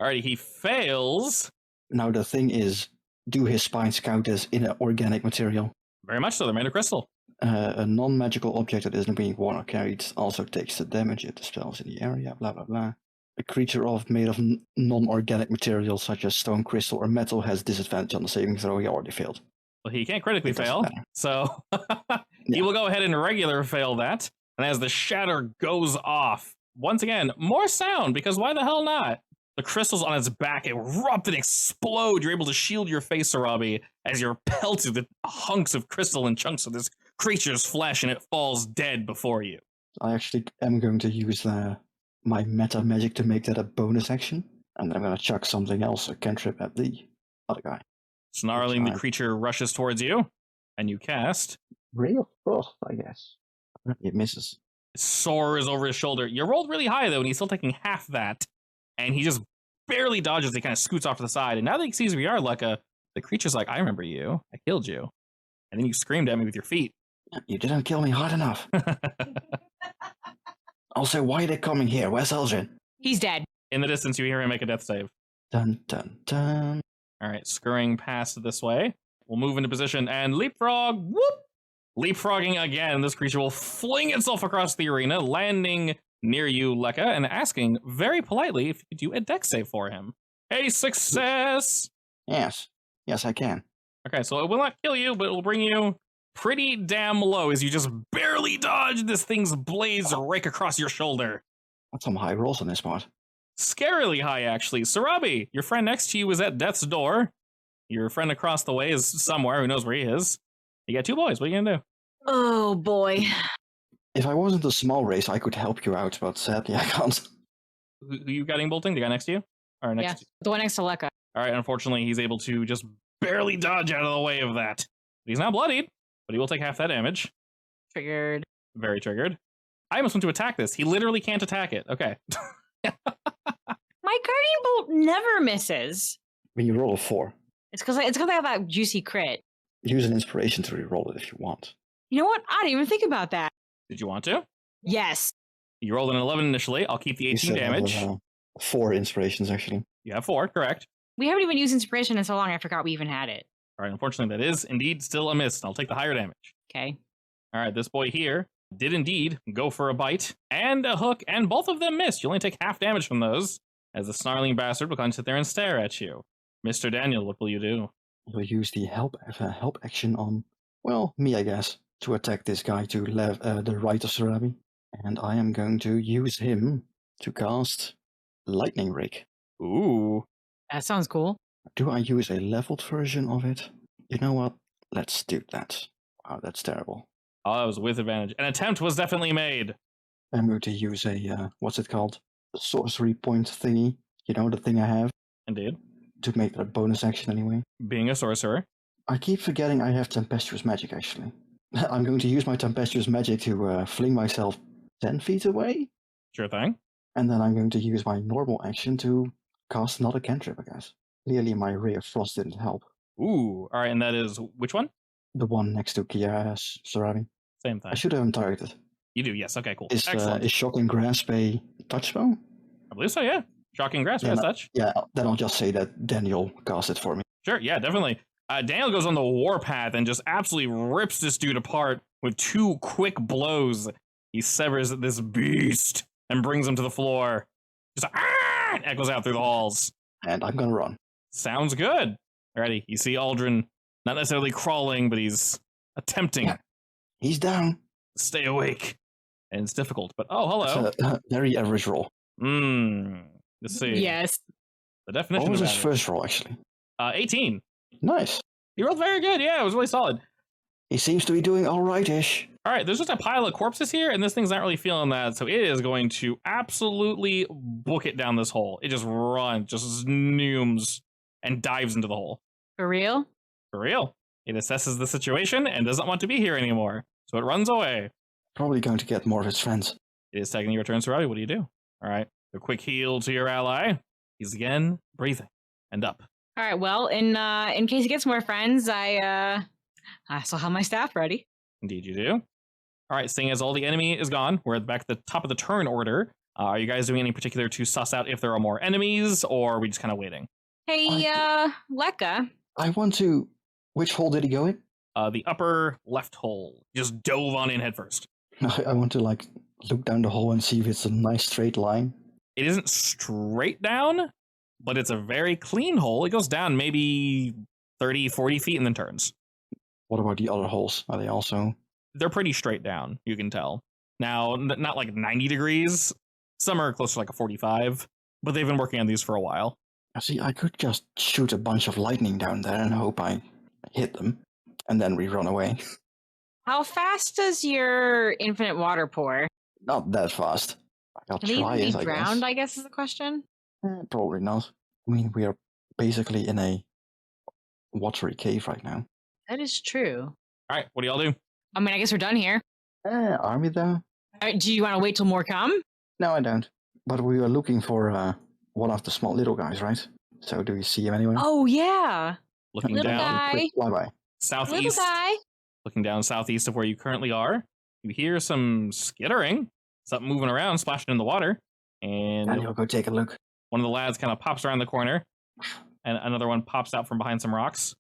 Alrighty, he fails. Now, the thing is, do his spines count as in an organic material? Very much so, they're made of crystal. A non-magical object that isn't being worn or carried also takes the damage if the spell is in the area, blah, blah, blah. A creature made of non-organic materials such as stone, crystal, or metal has disadvantage on the saving throw. He already failed. Well, he can't critically fail, so he will go ahead and regular fail that. And as the shatter goes off, once again, more sound, because why the hell not? The crystals on its back erupt and explode. You're able to shield your face, Sarabi, as you're pelted with hunks of crystal and chunks of this creature's flesh, and it falls dead before you. I actually am going to use my meta magic to make that a bonus action, and then I'm going to chuck something else, a cantrip, at the other guy. Snarling, the creature rushes towards you, and you cast Ray of Frost, I guess. It misses. It soars over his shoulder. You rolled really high, though, and he's still taking half that. And he just barely dodges. He kind of scoots off to the side. And now that he sees where you are, Lekka, the creature's like, I remember you. I killed you. And then you screamed at me with your feet. You didn't kill me hard enough. Also, why are they coming here? Where's Aldrin? He's dead. In the distance, you hear him make a death save. Dun, dun, dun. All right, scurrying past this way. will move into position and leapfrog. Whoop! Leapfrogging again, this creature will fling itself across the arena, landing near you, Lekka, and asking very politely if you do a dex save for him. A success! Yes. Yes, I can. Okay, so it will not kill you, but it will bring you pretty damn low as you just barely dodge this thing's blades rake across your shoulder. That's some high rolls on this part. Scarily high, actually. Sarabi, your friend next to you is at death's door. Your friend across the way is somewhere. Who knows where he is? You got 2 boys. What are you going to do? Oh, boy. If I wasn't a small race, I could help you out, but sadly I can't. Who you got bolting? The guy next to you? Or next Yeah, to you? the one next to Lekka. All right, unfortunately, he's able to just barely dodge out of the way of that. He's not bloodied, but he will take half that damage. Triggered. Very triggered. I almost want to attack this. He literally can't attack it. Okay. My guardian bolt never misses. When you roll a 4, It's because I have that juicy crit. use an inspiration to reroll it if you want. You know what? I didn't even think about that. Did you want to? Yes. You rolled an 11 initially. I'll keep the You 18 said I damage. have, 4 inspirations, actually. You have 4, correct. We haven't even used inspiration in so long, I forgot we even had it. All right, unfortunately, that is indeed still a miss. I'll take the higher damage. Okay. All right, this boy here did indeed go for a bite and a hook, and both of them missed. You only take half damage from those, as the snarling bastard will kind of sit there and stare at you. Mr. Daniel, what will you do? You'll use the help action on, well, me, I guess, to attack this guy to the right of Sarabi. And I am going to use him to cast Lightning Rig. Ooh. That sounds cool. Do I use a leveled version of it? You know what? Let's do that. Wow, that's terrible. Oh, that was with advantage. An attempt was definitely made. I'm going to use a, what's it called? A sorcery point thingy. You know, the thing I have. Indeed. To make that a bonus action anyway. Being a sorcerer. I keep forgetting I have Tempestuous Magic, actually. I'm going to use my Tempestuous Magic to fling myself 10 feet away. Sure thing. And then I'm going to use my normal action to cast another cantrip, I guess. Clearly my Ray of Frost didn't help. Ooh. All right, and that is which one? The one next to Kia Sarabi. Same thing. I should have him targeted. You do, yes. Okay, cool. Is Excellent. Shocking Grasp a touch spell? I believe so, yeah. Shocking Grasp, Yeah, yes, no- touch. Yeah, then I'll just say that Daniel cast it for me. Sure, yeah, definitely. Daniel goes on the warpath and just absolutely rips this dude apart with 2 quick blows. He severs this beast and brings him to the floor. Just echoes out through the halls. And I'm gonna run. Sounds good. Alrighty, you see Aldrin not necessarily crawling, but he's attempting Yeah. He's down. to stay awake. And it's difficult, but oh, hello. It's a very average roll. Let's see. Yes. The definition What was of his average. first roll, actually? 18. Nice. He rolled very good. Yeah, it was really solid. He seems to be doing alright-ish. All right, there's just a pile of corpses here, and this thing's not really feeling that, so it is going to absolutely book it down this hole. It just runs, just zooms, and dives into the hole. For real? For real. It assesses the situation and doesn't want to be here anymore, so it runs away. Probably going to get more of his friends. It is taking your turn, Sarabi. What do you do? All right, a quick heal to your ally. He's again breathing and up. All right. Well, in case he gets more friends, I still have my staff ready. Indeed, you do. All right, seeing as all the enemy is gone, we're back at the top of the turn order. Are you guys doing anything particular to suss out if there are more enemies, or are we just kind of waiting? Hey, Lekka. I want to... Which hole did he go in? The upper left hole. Just dove on in headfirst. I want to, like, look down the hole and see if it's a nice straight line. It isn't straight down, but it's a very clean hole. It goes down maybe 30, 40 feet and then turns. What about the other holes? Are they also... They're pretty straight down, you can tell. Now, not like 90 degrees. Some are closer to like a 45, but they've been working on these for a while. See, I could just shoot a bunch of lightning down there and hope I hit them, and then we run away. How fast does your infinite water pour? Not that fast. I'll Can they try even it, be I drowned, guess. I guess is the question. Probably not. I mean, we are basically in a watery cave right now. That is true. All right, what do y'all do? I mean, I guess we're done here. Are we there? Do you want to wait till more come? No, I don't. But we were looking for one of the small little guys, right? So do we see him anywhere? Oh, yeah. Looking Little down guy. Quick flyby. Little southeast, guy. looking down southeast of where you currently are, you hear some skittering, something moving around, splashing in the water, and Daniel, go take a look. one of the lads kind of pops around the corner, and another one pops out from behind some rocks.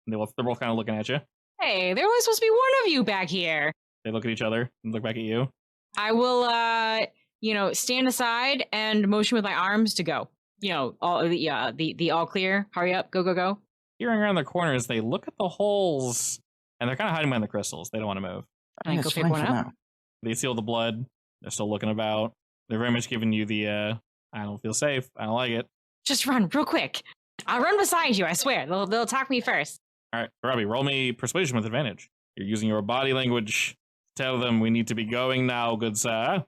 They're both kind of looking at you. Hey, there was supposed to be one of you back here. They look at each other and look back at you. I will, stand aside and motion with my arms to go. All the all clear. Hurry up, go, go, go. Peering around the corners, they look at the holes, and they're kind of hiding behind the crystals. They don't want to move. Can I go pick one up? They see all the blood. They're still looking about. They're very much giving you the, I don't feel safe. I don't like it. Just run real quick. I'll run beside you, I swear. They'll attack me first. All right, Robbie, roll me persuasion with advantage. You're using your body language. Tell them we need to be going now, good sir.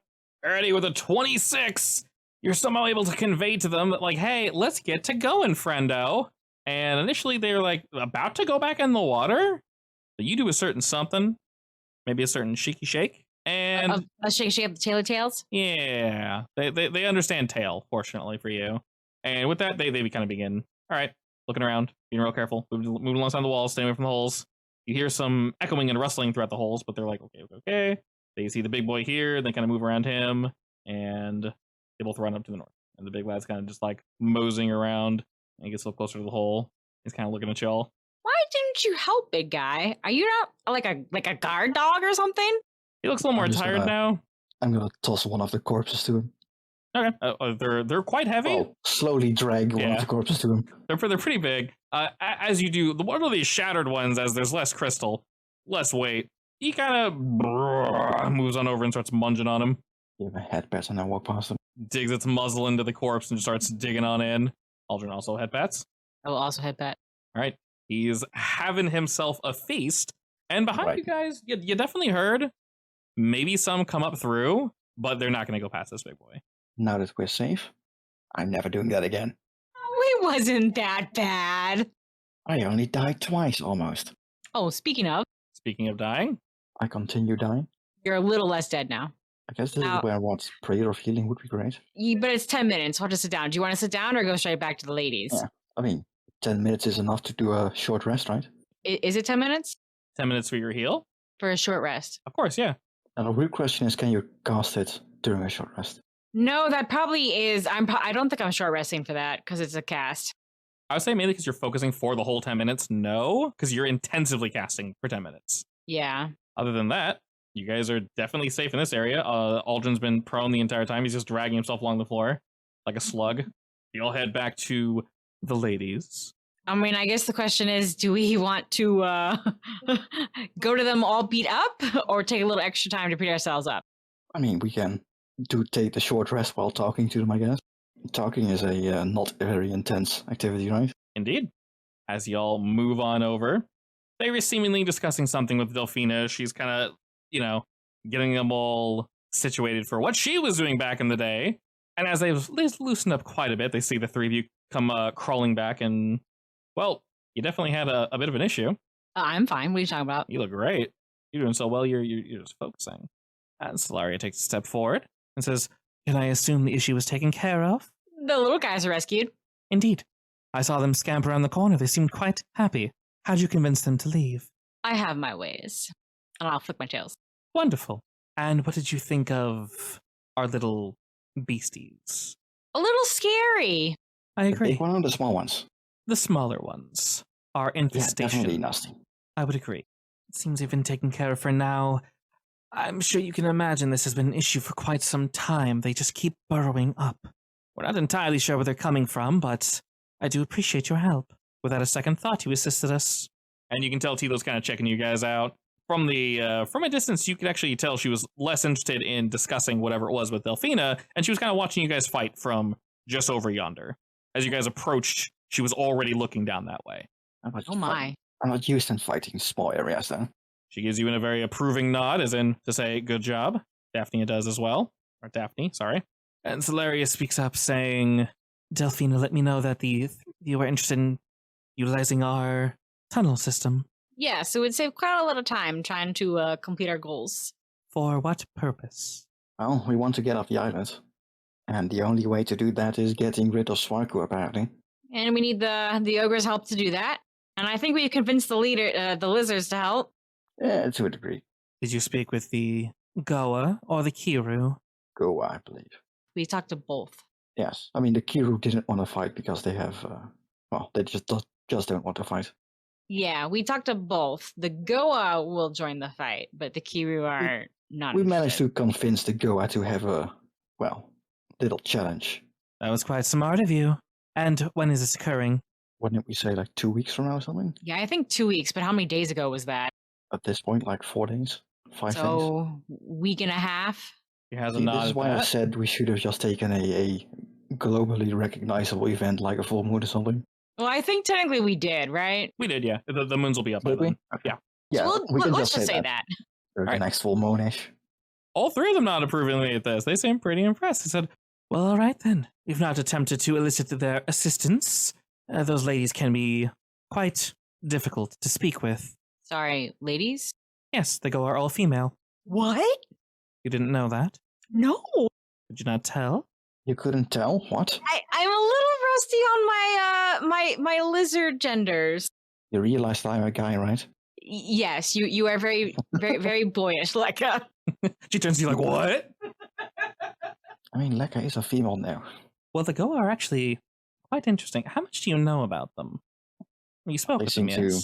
Alrighty, with a 26, you're somehow able to convey to them that, like, hey, let's get to going, friendo. And initially they're like about to go back in the water, but you do a certain something, maybe a certain shaky shake, and a shake up the tail of tails. Yeah, they understand tail, fortunately for you. And with that, they kind of begin. All right, looking around, being real careful, moving alongside the walls, staying away from the holes. You hear some echoing and rustling throughout the holes, but they're like, okay. They see the big boy here, they kind of move around him, and they both run up to the north. And the big lad's kind of just like moseying around, and he gets a little closer to the hole. He's kind of looking at y'all. Why didn't you help, big guy? Are you not like a guard dog or something? He looks a little more tired now. I'm gonna toss one of the corpses to him. Okay. They're quite heavy. Oh, slowly drag one of the corpses to him. They're pretty big. As you do, one of these shattered ones, as there's less crystal, less weight, he kind of moves on over and starts munging on him. Give him a headbat and I walk past him. Digs its muzzle into the corpse and just starts digging on in. Aldrin also headbats. I will also headbat. All right. He's having himself a feast. And behind you guys, you definitely heard maybe some come up through, but they're not going to go past this big boy. Now that we're safe, I'm never doing that again. It wasn't that bad. I only died twice, almost. Oh, speaking of dying, I continue dying. You're a little less dead now. I guess this is where what prayer of healing would be great. But it's 10 minutes. I'll just sit down. Do you want to sit down or go straight back to the ladies? Yeah, I mean, 10 minutes is enough to do a short rest, right? Is it 10 minutes? 10 minutes for your heal? For a short rest. Of course, yeah. And the real question is, can you cast it during a short rest? No, that probably is. I don't think I'm short resting for that because it's a cast. I would say mainly because you're focusing for the whole 10 minutes. No, because you're intensively casting for 10 minutes. Yeah. Other than that, you guys are definitely safe in this area. Aldrin's been prone the entire time. He's just dragging himself along the floor like a slug. You all head back to the ladies. I mean, I guess the question is, do we want to go to them all beat up or take a little extra time to beat ourselves up? I mean, we can take the short rest while talking to them, I guess. Talking is a not very intense activity, right? Indeed. As y'all move on over, they were seemingly discussing something with Delphina. She's kind of, getting them all situated for what she was doing back in the day. And as they've loosened up quite a bit, they see the three of you come crawling back and, well, you definitely had a bit of an issue. I'm fine. What are you talking about? You look great. You're doing so well, you're just focusing. And Solaria takes a step forward and says, "Can I assume the issue was taken care of?" The little guys are rescued. Indeed. I saw them scamper around the corner. They seemed quite happy. How'd you convince them to leave? I have my ways. And I'll flick my tails. Wonderful. And what did you think of our little beasties? A little scary. I agree. The big one or the small ones? The smaller ones are infestation. Yeah, definitely nasty. I would agree. It seems they've been taken care of for now. I'm sure you can imagine this has been an issue for quite some time. They just keep burrowing up. We're not entirely sure where they're coming from, but I do appreciate your help. Without a second thought, you assisted us. And you can tell Tito's kind of checking you guys out. From a distance, you could actually tell she was less interested in discussing whatever it was with Delphina, and she was kind of watching you guys fight from just over yonder. As you guys approached, she was already looking down that way. Oh my. I'm not used to fighting in small areas, though. She gives you a very approving nod, as in to say, good job. Daphne does as well. Or Daphne, sorry. And Solaria speaks up saying, Delphina let me know that you were interested in utilizing our tunnel system. Yeah, so it would save quite a lot of time trying to complete our goals. For what purpose? Well, we want to get off the island. And the only way to do that is getting rid of Swarku, apparently. And we need the ogre's help to do that. And I think we convinced the lizards to help. Yeah, to a degree. Did you speak with the Goa or the Kiru? Goa, I believe. We talked to both. Yes. I mean, the Kiru didn't want to fight because they have, they just don't want to fight. Yeah, we talked to both. The Goa will join the fight, but the Kiru are not. We managed to convince the Goa to have a, well, little challenge. That was quite smart of you. And when is this occurring? What did we say, like 2 weeks from now or something? Yeah, I think 2 weeks, but how many days ago was that? At this point, like 4 days, 5 days. So, week and a half. He has a See, nod this is at why I that. said we should have just taken a globally recognizable event like a full moon or something. Well, I think technically we did, right? We did, yeah. The moons will be up by Did we? then. Okay. Yeah. Yeah, So we can let's just say that. Or the Alright. next full moonish. All three of them not approvingly at this. They seem pretty impressed. They said, Well, all right then. You've not attempted to elicit their assistance. Those ladies can be quite difficult to speak with. Sorry, ladies? Yes, they go are all female. What? You didn't know that? No. Did you not tell? You couldn't tell? What? I'm a little rusty on my lizard genders. You realize that I'm a guy, right? Yes, you are very very boyish, Lekka. She turns to you like, what? I mean, Lekka is a female now. Well, the Goa are actually quite interesting. How much do you know about them? You spoke They with them, seem to-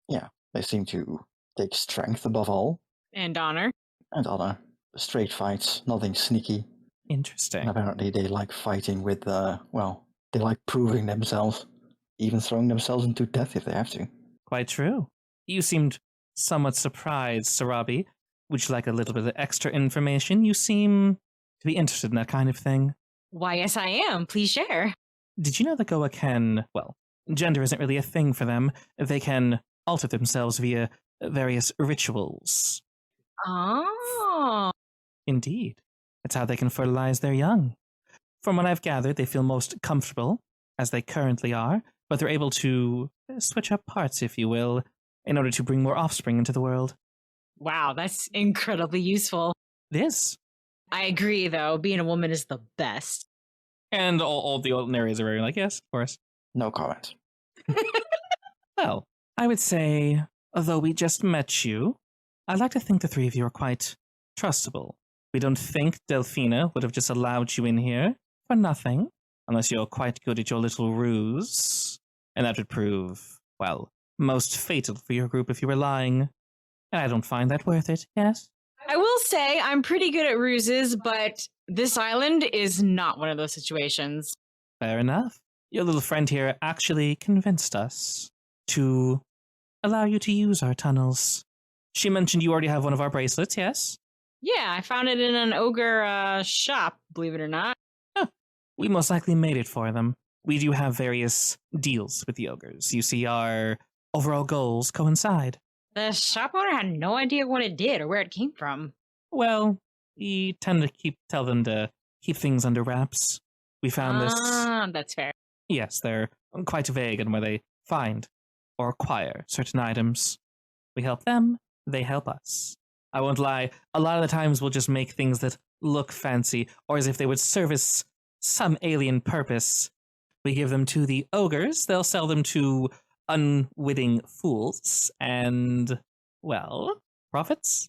yes. They seem to take strength above all, And honor. and honor. Straight fights, nothing sneaky. Interesting. And apparently they like fighting with, well, they like proving themselves, even throwing themselves into death if they have to. Quite true. You seemed somewhat surprised, Sarabi. Would you like a little bit of extra information? You seem to be interested in that kind of thing. Why, yes, I am. Please share. Did you know that Goa can, well, gender isn't really a thing for them. They can alter themselves via various rituals. Oh. Indeed. That's how they can fertilize their young. From what I've gathered, they feel most comfortable, as they currently are, but they're able to switch up parts, if you will, in order to bring more offspring into the world. Wow, that's incredibly useful. It is. I agree, though. Being a woman is the best. and all the areas are very like, yes, of course. No comment. Well, I would say, although we just met you, I'd like to think the three of you are quite trustable. We don't think Delphina would have just allowed you in here for nothing, unless you're quite good at your little ruse. And that would prove, well, most fatal for your group if you were lying. And I don't find that worth it, yes? I will say I'm pretty good at ruses, but this island is not one of those situations. Fair enough. Your little friend here actually convinced us to allow you to use our tunnels. She mentioned you already have one of our bracelets, yes? Yeah, I found it in an ogre shop, believe it or not. We most likely made it for them. We do have various deals with the ogres. You see, our overall goals coincide. The shop owner had no idea what it did or where it came from. Well, we tend to tell them to keep things under wraps. We found this. That's fair. Yes, they're quite vague in where they find or acquire certain items. We help them, they help us. I won't lie, a lot of the times we'll just make things that look fancy or as if they would service some alien purpose. We give them to the ogres, they'll sell them to unwitting fools, and, well, profits?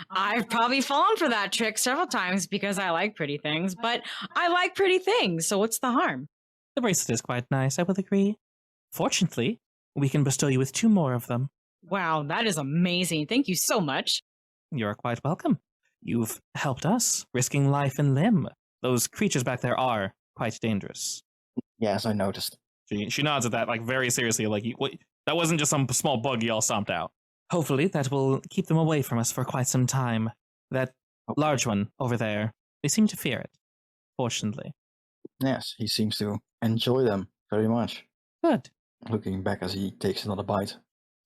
I've probably fallen for that trick several times because I like pretty things, but I like pretty things, so what's the harm? The bracelet is quite nice, I will agree. Fortunately, we can bestow you with 2 more of them. Wow, that is amazing. Thank you so much. You're quite welcome. You've helped us, risking life and limb. Those creatures back there are quite dangerous. Yes, I noticed. She nods at that, like, very seriously, like, that wasn't just some small bug y'all stomped out. Hopefully, that will keep them away from us for quite some time. That large one over there, they seem to fear it, fortunately. Yes, he seems to enjoy them very much. Good. Looking back as he takes another bite.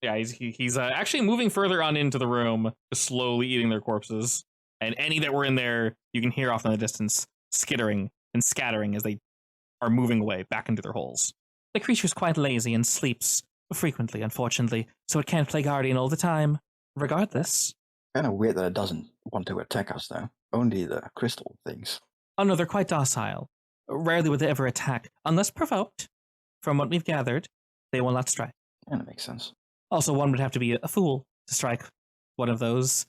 Yeah, he's actually moving further on into the room, just slowly eating their corpses. And any that were in there, you can hear off in the distance, skittering and scattering as they are moving away back into their holes. The creature's quite lazy and sleeps frequently, unfortunately, so it can't play guardian all the time. Regardless. Kind of weird that it doesn't want to attack us, though. Only the crystal things. Oh no, they're quite docile. Rarely would they ever attack, unless provoked. From what we've gathered, they will not strike. Yeah, that makes sense. Also, one would have to be a fool to strike one of those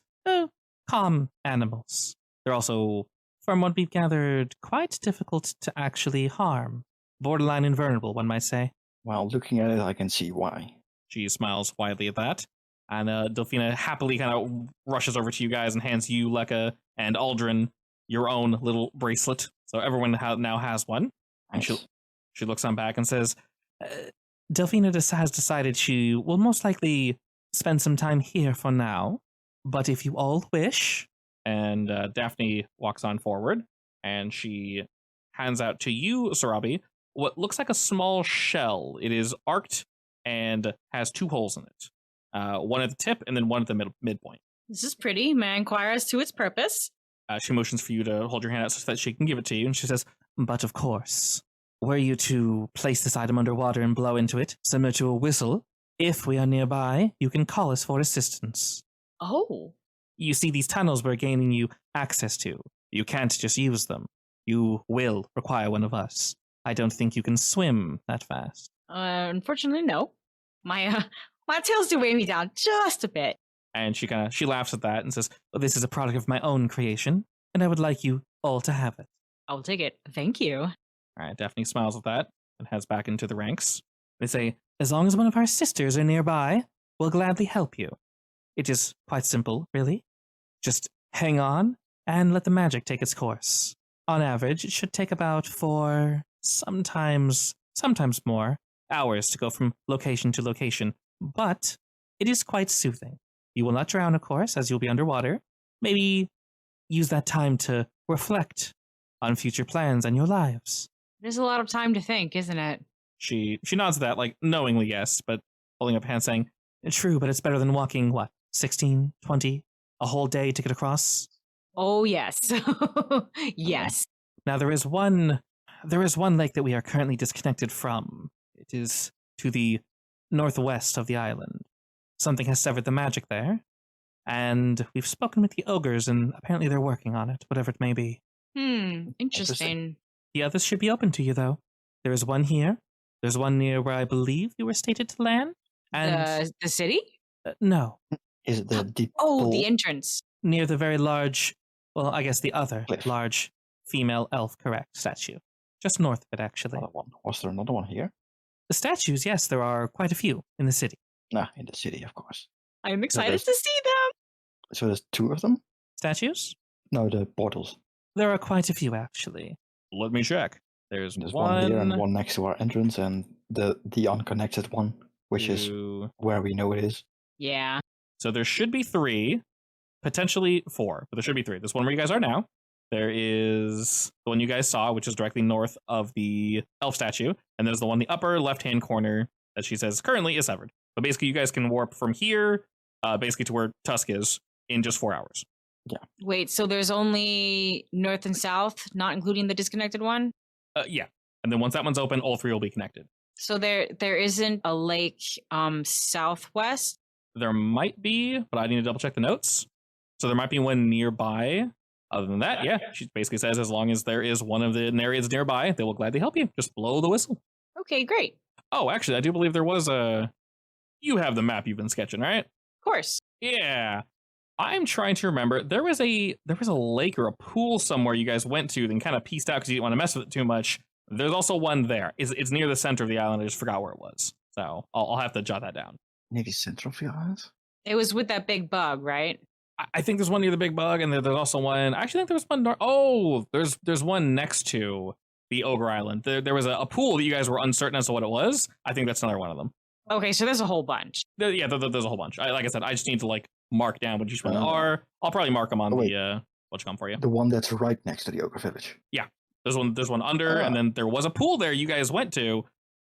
calm animals. They're also, from what we've gathered, quite difficult to actually harm. Borderline invulnerable, one might say. Well, looking at it, I can see why. She smiles widely at that. And Delphina happily kind of rushes over to you guys and hands you, Lekka, and Aldrin your own little bracelet. So everyone now has one. And Nice. she looks on back and says, Delphina has decided she will most likely spend some time here for now. But if you all wish... And Daphne walks on forward, and she hands out to you, Sarabi, what looks like a small shell. It is arced and has 2 holes in it. One at the tip and then one at the midpoint. This is pretty. May I inquire as to its purpose? She motions for you to hold your hand out so that she can give it to you, and she says, But of course, were you to place this item underwater and blow into it, similar to a whistle, if we are nearby, you can call us for assistance. Oh. You see these tunnels we're gaining you access to. You can't just use them. You will require one of us. I don't think you can swim that fast. Unfortunately, no. My tails do weigh me down just a bit. and she laughs at that and says, Well, this is a product of my own creation, and I would like you all to have it. I'll take it. Thank you. all right, Daphne smiles at that and heads back into the ranks. They say, As long as one of our sisters are nearby, we'll gladly help you. It is quite simple, really. Just hang on and let the magic take its course. On average, it should take about 4, sometimes more, hours to go from location to location, but it is quite soothing. You will not drown, of course, as you'll be underwater. Maybe use that time to reflect on future plans and your lives. There's a lot of time to think, isn't it? She nods at that, like, knowingly, yes, but holding up a hand saying, True, but it's better than walking, 16, 20, a whole day to get across? Oh, yes. Yes. Now, there is one lake that we are currently disconnected from. It is to the northwest of the island. Something has severed the magic there, and we've spoken with the ogres, and apparently they're working on it, whatever it may be. Interesting. The others should be open to you, though. There is one here. There's one near where I believe you were stated to land. And The city? No, Is it the deep Oh, pool? the entrance. near the very large, well, I guess the other Cliff. large female elf, correct, statue. Just north of it, actually. Another one. Was there another one here? The statues, yes, there are quite a few in the city. Nah, in the city, of course. I'm excited there's- to see them. So there's 2 of them? Statues? No, the portals. There are quite a few, actually. let me check. There's There's one, one here and one next to our entrance, and the unconnected one, which is two. where we know it is. Yeah. So there should be 3, potentially 4, but there should be 3. There's one where you guys are now. There is the one you guys saw, which is directly north of the elf statue. And there's the one in the upper left-hand corner that she says currently is severed. But basically, you guys can warp from here, basically to where Tusk is, in just 4 hours. Wait, so there's only north and south, not including the disconnected one? Yeah. And then once that one's open, all 3 will be connected. So there isn't a lake southwest? There might be, but I need to double check the notes. So there might be one nearby. Other than that, yeah, she basically says as long as there is one of the areas nearby, they will gladly help you. Just blow the whistle. Okay, great. Oh, actually, I do believe there was a... You have the map you've been sketching, right? Of course. Yeah. I'm trying to remember. There was a lake or a pool somewhere you guys went to, then kind of pieced out because you didn't want to mess with it too much. There's also one there. It's near the center of the island. I just forgot where it was. So I'll have to jot that down. Maybe central of the island? It was with that big bug, right? I think there's one near the big bug, and there's also one. I actually think there was one. There's one next to the Ogre Island. There was a pool that you guys were uncertain as to what it was. I think that's another one of them. Okay, so there's a whole bunch. There's a whole bunch. Like I said, I just need to mark down what each one Oh. are. I'll probably mark them on wait. the what's come for you. The one that's right next to the Ogre Village. There's one under, and then there was a pool there you guys went to,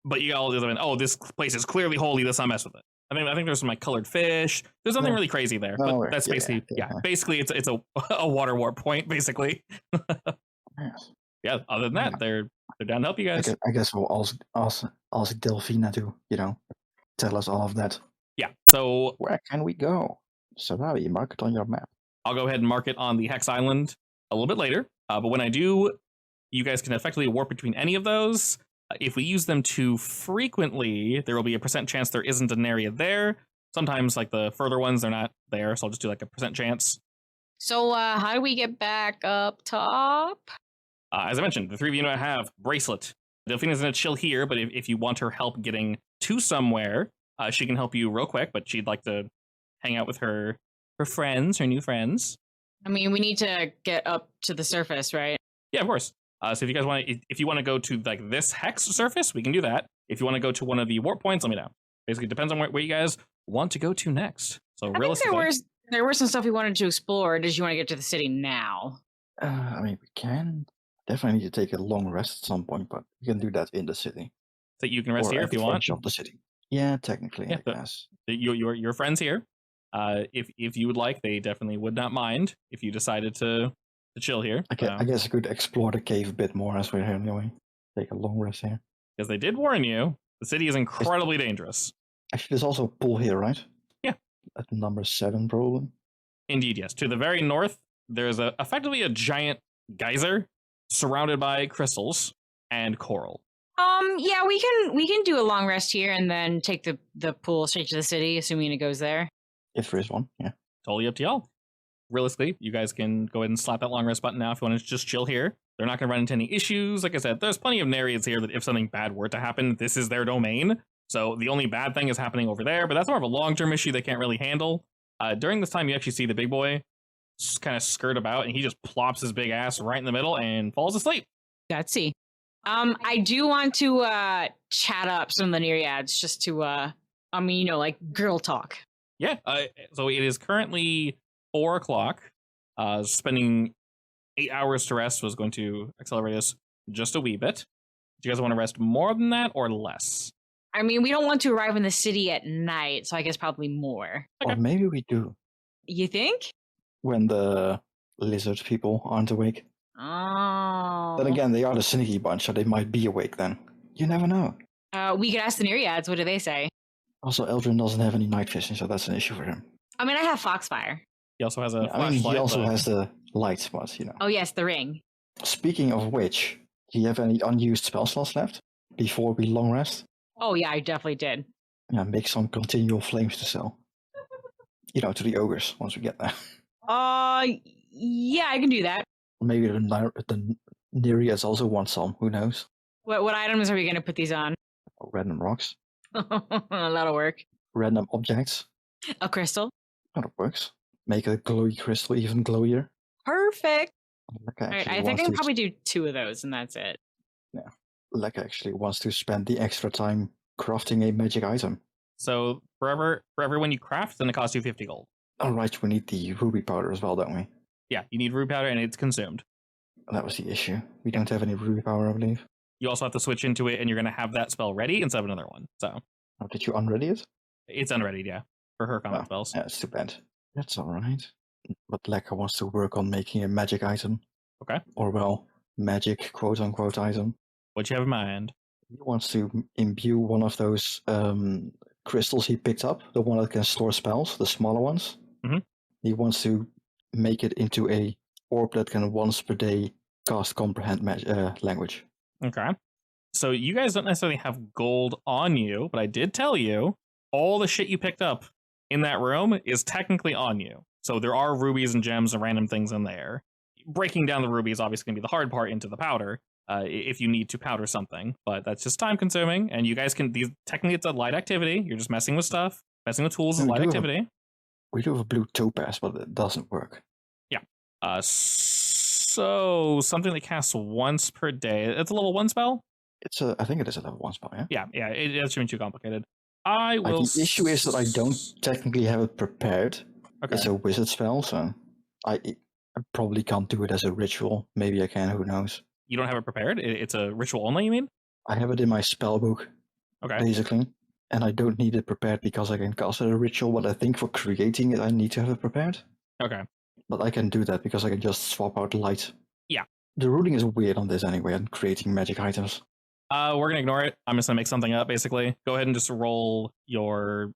but you all went, oh, this place is clearly holy. Let's not mess with it. I think there's some colored fish. There's nothing No. really crazy there, No, but that's yeah, basically yeah. basically it's a water warp point basically. Yes. Yeah. Other than that, they're down to help you guys. I guess we'll ask Delphina to, tell us all of that. Yeah. So Where can we go? Sarabi, mark it on your map. I'll go ahead and mark it on the Hex Island a little bit later. But when I do, you guys can effectively warp between any of those. If we use them too frequently, there will be a % chance there isn't an area there. Sometimes, like the further ones, they're not there, so I'll just do like a % chance. So how do we get back up top? As I mentioned, the 3 of you have bracelet. Delphina's going to chill here, but if you want her help getting to somewhere, She can help you real quick, but she'd like to hang out with her new friends. I mean, we need to get up to the surface, right? Yeah, of course. So if you guys if you want to go to like this hex surface, we can do that. If you want to go to one of the warp points, let me know. Basically, it depends on where you guys want to go to next. So I think realistically, there were some stuff we wanted to explore. Or did you want to get to the city now? I mean, we can definitely need to take a long rest at some point, but we can do that in the city. so you can rest Or here at if you the want. edge of the city. Yeah, technically, Yeah, I guess. Your friends here. If you would like, they definitely would not mind if you decided to chill here. I guess I could explore the cave a bit more as we're here anyway. Take a long rest here. Because they did warn you, the city is incredibly dangerous. Actually, there's also a pool here, right? Yeah. At number 7, probably. Indeed, yes. To the very north, there's effectively a giant geyser surrounded by crystals and coral. Yeah, we can do a long rest here and then take the pool straight to the city, assuming it goes there. If there is one, yeah. Totally up to y'all. Realistically, you guys can go ahead and slap that long rest button now if you want to just chill here. They're not going to run into any issues. Like I said, there's plenty of Nereids here that if something bad were to happen, this is their domain. So the only bad thing is happening over there, but that's more of a long-term issue they can't really handle. During this time, you actually see the big boy kind of skirt about, and he just plops his big ass right in the middle and falls asleep. Gutsy. I do want to chat up some of the Nereids just to like girl talk. Yeah, so it is currently 4 o'clock. Spending 8 hours to rest was going to accelerate us just a wee bit. Do you guys want to rest more than that or less? I mean, we don't want to arrive in the city at night, so I guess probably more. Okay. Or maybe we do. You think? When the lizard people aren't awake. Oh. Then again, they are the sneaky bunch, so they might be awake then. You never know. We could ask the Nereids. What do they say? Also, Eldrin doesn't have any night vision, so that's an issue for him. I mean, I have Foxfire. He also has a Yeah, I mean, flashlight. he also but- has the lights, but, you know. Oh yes, the ring. Speaking of which, do you have any unused spell slots left before we long rest? Oh yeah, I definitely did. Yeah, make some continual flames to sell. You know, to the ogres once we get there. Yeah, I can do that. Maybe the Nereids also want some, who knows? What items are we gonna put these on? Random rocks, That'll work. random objects. A crystal. That works. Make a glowy crystal even glowier. Perfect. Leka All right, actually I think I wants can to- probably do 2 of those, and that's it. Leka actually wants to spend the extra time crafting a magic item. So for every one you craft, then it costs you 50 gold. Alright, we need the ruby powder as well, don't we? Yeah, you need ruby powder and it's consumed. That was the issue. We don't have any ruby power, I believe. You also have to switch into it and you're going to have that spell ready instead of another one. So Oh, did you unready it? it's unreadied, yeah, for her combat Oh, spells. Yeah, it's too bad. That's alright. But Leka wants to work on making a magic item. Okay. Or, well, magic quote-unquote item. What you have in mind? He wants to imbue one of those crystals he picked up, the one that can store spells, the smaller ones. Mhm. He wants to make it into a orb that can once per day cast comprehend language. Okay. So you guys don't necessarily have gold on you, but I did tell you all the shit you picked up in that room is technically on you. So there are rubies and gems and random things in there. Breaking down the rubies is obviously going to be the hard part into the powder if you need to powder something, but that's just time consuming. And you guys can, technically it's a light activity. You're just messing with stuff. Messing with tools is We light do have- activity. We do have a blue topaz, but it doesn't work. So something that casts once per day. It's a level 1 spell? I think it is a level 1 spell, yeah? Yeah, it shouldn't be too complicated. I Like, will. the issue is that I don't technically have it prepared. Okay. It's a wizard spell, so I probably can't do it as a ritual. Maybe I can, who knows? You don't have it prepared? It's a ritual only, you mean? I have it in my spell book, Okay. basically. And I don't need it prepared because I can cast it as a ritual, but I think for creating it, I need to have it prepared. Okay. But I can do that because I can just swap out light. Yeah. The ruling is weird on this anyway, and creating magic items. We're gonna ignore it. I'm just gonna make something up, basically. Go ahead and just roll your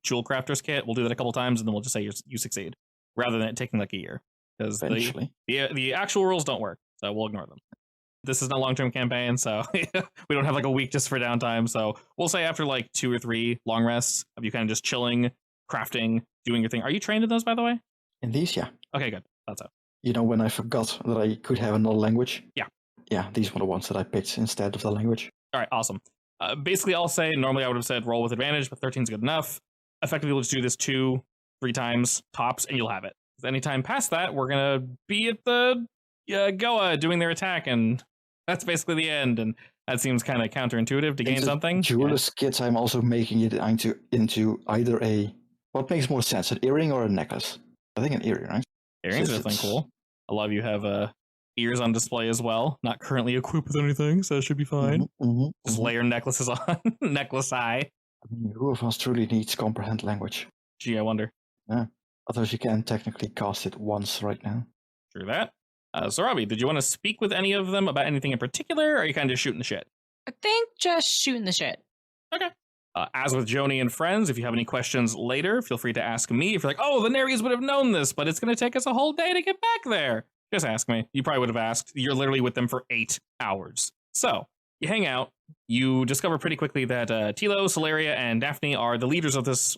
Jewel Crafter's kit. We'll do that a couple times, and then we'll just say you succeed, rather than it taking like a year. Because Eventually. the actual rules don't work, so we'll ignore them. This is not a long-term campaign, so we don't have like a week just for downtime. So we'll say after like 2 or 3 long rests of you kind of just chilling, crafting, doing your thing. Are you trained in those, by the way? In these, yeah. Okay, good. That's it. You know, when I forgot that I could have another language? Yeah. Yeah, these were the ones that I picked instead of the language. All right, awesome. Basically, I'll say, normally I would have said roll with advantage, but 13 is good enough. Effectively, we'll just do this 2-3 times, tops, and you'll have it. Anytime past that, we're going to be at the Goa doing their attack, and that's basically the end. And that seems kind of counterintuitive to gain something. Jewelers kit, I'm also making it into either a... What makes more sense, an earring or a necklace? I think an earring, right? Earrings are definitely cool. A lot of you have ears on display as well. Not currently equipped with anything, so it should be fine. Just layer necklaces on. Necklace eye. I mean, who of us truly needs comprehend language? Gee, I wonder. Yeah. Although you can technically cast it once right now. True that. So, Robbie, did you want to speak with any of them about anything in particular, or are you kind of just shooting the shit? I think just shooting the shit. Okay. As with Joni and friends, if you have any questions later, feel free to ask me. If you're like, oh, the Naries would have known this, but it's going to take us a whole day to get back there. Just ask me. You probably would have asked. You're literally with them for 8 hours. So, you hang out. You discover pretty quickly that Tilo, Celeria, and Daphne are the leaders of this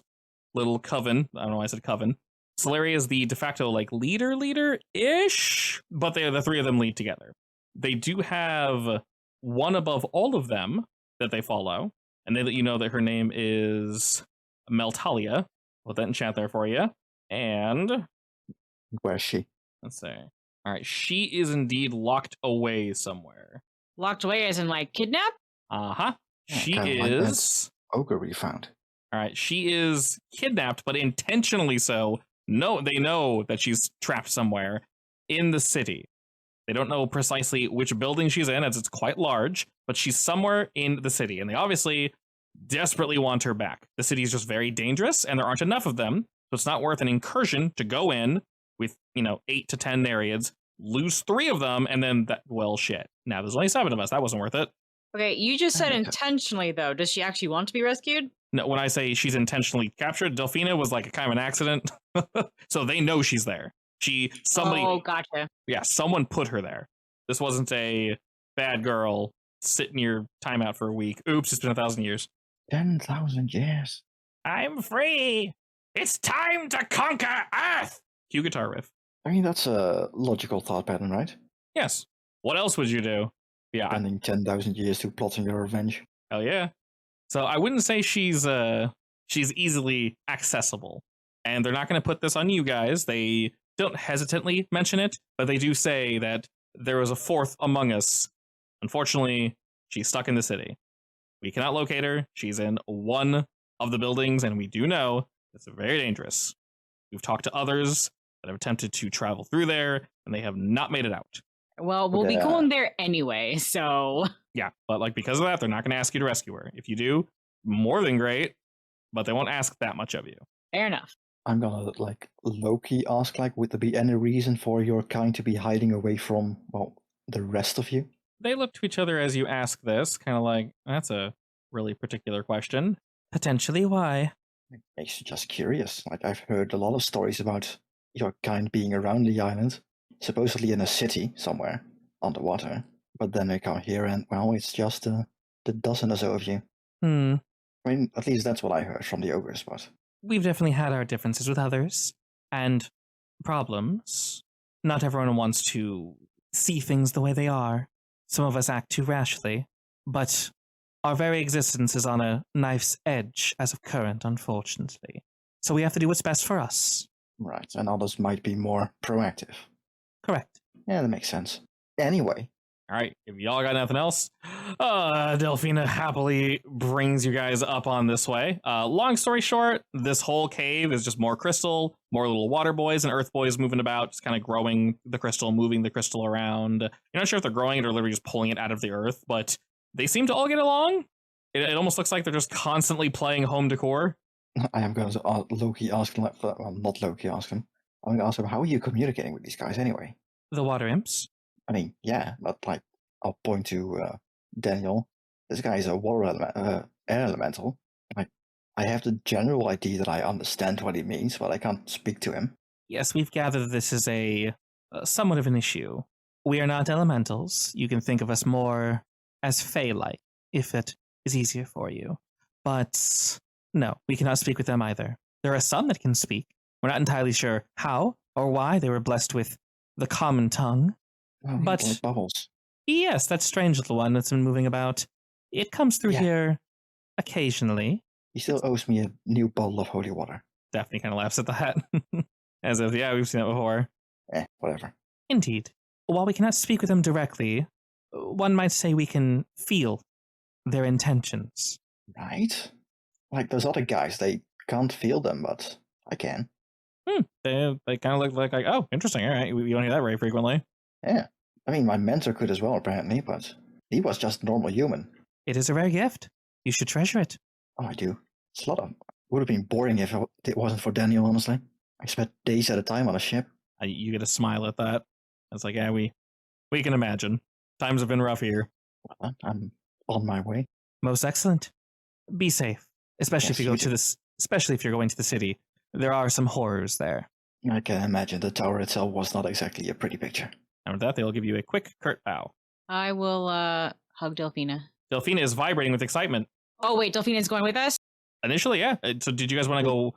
little coven. I don't know why I said coven. Celeria is the de facto, like, leader-ish, but the 3 of them lead together. They do have one above all of them that they follow, and they let you know that her name is Meltalia. Put that in chat there for you. And... Where is she? Let's see. All right, she is indeed locked away somewhere. Locked away as in, like, kidnapped? Uh-huh. Yeah, She kind of like is... ogre we found. All right, she is kidnapped, but intentionally so. No, they know that she's trapped somewhere in the city. They don't know precisely which building she's in, as it's quite large, but she's somewhere in the city, and they obviously desperately want her back. The city is just very dangerous, and there aren't enough of them, so it's not worth an incursion to go in with, 8 to 10 Nereids, lose 3 of them, and then, shit. Now, there's only 7 of us. That wasn't worth it. Okay, you just said intentionally, though. Does she actually want to be rescued? No, when I say she's intentionally captured, Delphina was like a kind of an accident. So they know she's there. Somebody. Oh, gotcha. Yeah, someone put her there. This wasn't a bad girl sitting your time out for a week. Oops, it's been 1,000 years. 10,000 years. I'm free. It's time to conquer Earth. Cue guitar riff. I mean, that's a logical thought pattern, right? Yes. What else would you do? Yeah. Spending 10,000 years to plotting your revenge. Hell yeah. So I wouldn't say she's easily accessible. And they're not going to put this on you guys. They don't hesitantly mention it, but they do say that there was a 4th among us. Unfortunately, she's stuck in the city. We cannot locate her. She's in one of the buildings, and we do know it's very dangerous. We've talked to others that have attempted to travel through there, and they have not made it out. Well, we'll be going there anyway, so... Yeah, but because of that, they're not going to ask you to rescue her. If you do, more than great, but they won't ask that much of you. Fair enough. I'm gonna, low-key ask, would there be any reason for your kind to be hiding away from, the rest of you? They look to each other as you ask this, kind of like, that's a really particular question. Potentially, why? It makes you just curious. I've heard a lot of stories about your kind being around the island, supposedly in a city somewhere, underwater. But then they come here and, it's just the dozen or so of you. I mean, at least that's what I heard from the ogres, but... We've definitely had our differences with others, and problems. Not everyone wants to see things the way they are. Some of us act too rashly, but our very existence is on a knife's edge as of current, unfortunately. So we have to do what's best for us. Right, and others might be more proactive. Correct. Yeah, that makes sense. Anyway. All right, if y'all got nothing else, Delphina happily brings you guys up on this way. Long story short, this whole cave is just more crystal, more little water boys and earth boys moving about, just kind of growing the crystal, moving the crystal around. You're not sure if they're growing it or literally just pulling it out of the earth, but they seem to all get along. It almost looks like they're just constantly playing home decor. I am going to low-key ask him, not low-key ask him. I'm going to ask him, how are you communicating with these guys anyway? The water imps? I mean, yeah, but I'll point to Daniel. This guy is a air elemental. I have the general idea that I understand what he means, but I can't speak to him. Yes, we've gathered this is a somewhat of an issue. We are not elementals. You can think of us more as fae-like, if it is easier for you. But no, we cannot speak with them either. There are some that can speak. We're not entirely sure how or why they were blessed with the common tongue. Oh, but like bubbles. Yes, that strange little one that's been moving about. It comes through Yeah. here occasionally. He still owes me a new bottle of holy water. Daphne kind of laughs at that. As if, yeah, we've seen it before. Whatever. Indeed. While we cannot speak with them directly, one might say we can feel their intentions. Right? Like those other guys, they can't feel them, but I can. They kind of look like, oh, interesting. All right, we don't hear that very frequently. Yeah. I mean, my mentor could as well, apparently, but he was just a normal human. It is a rare gift. You should treasure it. Oh, I do. It's a lot of... Would have been boring if it wasn't for Daniel, honestly. I spent days at a time on a ship. You get a smile at that. It's like, yeah, we can imagine. Times have been rough here. Well, I'm on my way. Most excellent. Be safe, especially Yes, if you go you to too. this. Especially if you're going to the city. There are some horrors there. I can imagine the tower itself was not exactly a pretty picture. And with that, they'll give you a quick, curt bow. I will hug Delphina. Delphina is vibrating with excitement. Oh wait, Delphina's going with us? Initially, yeah. So did you guys want to go...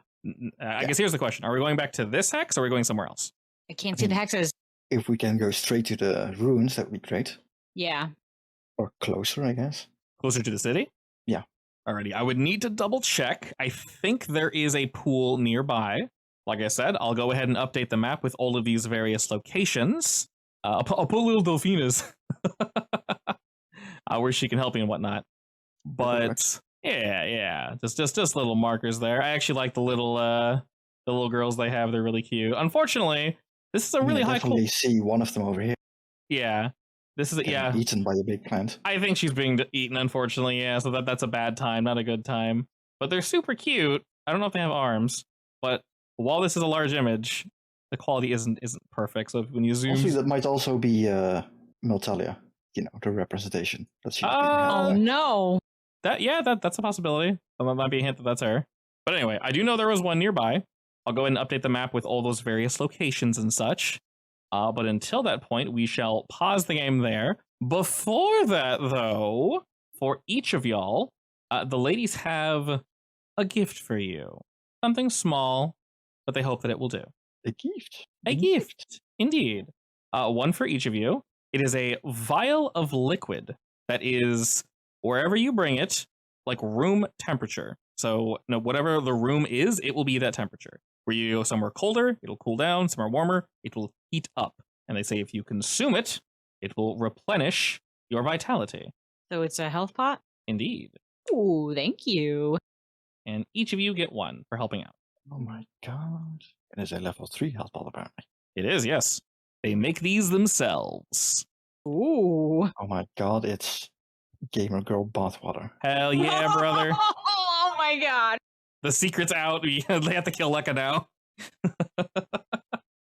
I guess here's the question. Are we going back to this hex or are we going somewhere else? I can't see the hexes. If we can go straight to the ruins, that would be great. Yeah. Or closer, I guess. Closer to the city? Yeah. Alrighty. I would need to double check. I think there is a pool nearby. Like I said, I'll go ahead and update the map with all of these various locations. I'll put little Delphina's where she can help me and whatnot. But yeah, just little markers there. I actually like the little girls they have. They're really cute. Unfortunately, this is a really I high. definitely see one of them over here. Yeah, this is Getting eaten by a big plant. I think she's being eaten, unfortunately. Yeah, so that's a bad time, not a good time. But they're super cute. I don't know if they have arms, but while this is a large image, the quality isn't perfect. So when you zoom, Also, that might also be Meltalia. You know, the representation that she's being Oh had. no. that's a possibility. That might be a hint that that's her. But anyway, I do know there was one nearby. I'll go ahead and update the map with all those various locations and such. But until that point, we shall pause the game there. Before that, though, for each of y'all, the ladies have a gift for you. Something small, but they hope that it will do. A gift. A gift, indeed. One for each of you. It is a vial of liquid that is, wherever you bring it, like room temperature. So whatever the room is, it will be that temperature. Where you go somewhere colder, it'll cool down. Somewhere warmer, it will heat up. And they say if you consume it, it will replenish your vitality. So it's a health pot? Indeed. Ooh, thank you. And each of you get one for helping out. Oh my god. It is a level 3 health ball, apparently. It is, yes. They make these themselves. Ooh. Oh my god, it's Gamer Girl bathwater. Hell yeah, brother. Oh my god. The secret's out. They have to kill Lekka now.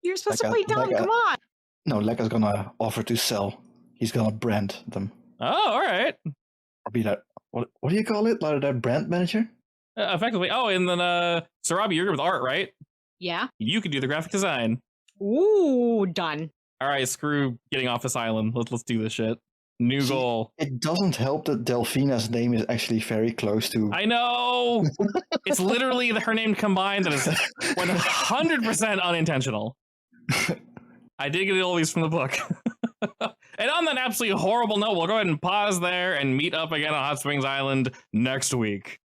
You're supposed to Like play a- dumb. like a- Come on. No, Lekka's gonna offer to sell. He's gonna brand them. Oh, all right. Or be that, what do you call it? Like that brand manager? Effectively. Oh, and then, Sarabi, you're good with art, right? Yeah. You can do the graphic design. Ooh, done. All right, screw getting off this island. Let's do this shit. New See, goal. It doesn't help that Delphina's name is actually very close to... I know. It's literally her name combined that is 100% unintentional. I did get all these from the book. And on that absolutely horrible note, we'll go ahead and pause there and meet up again on Hot Springs Island next week.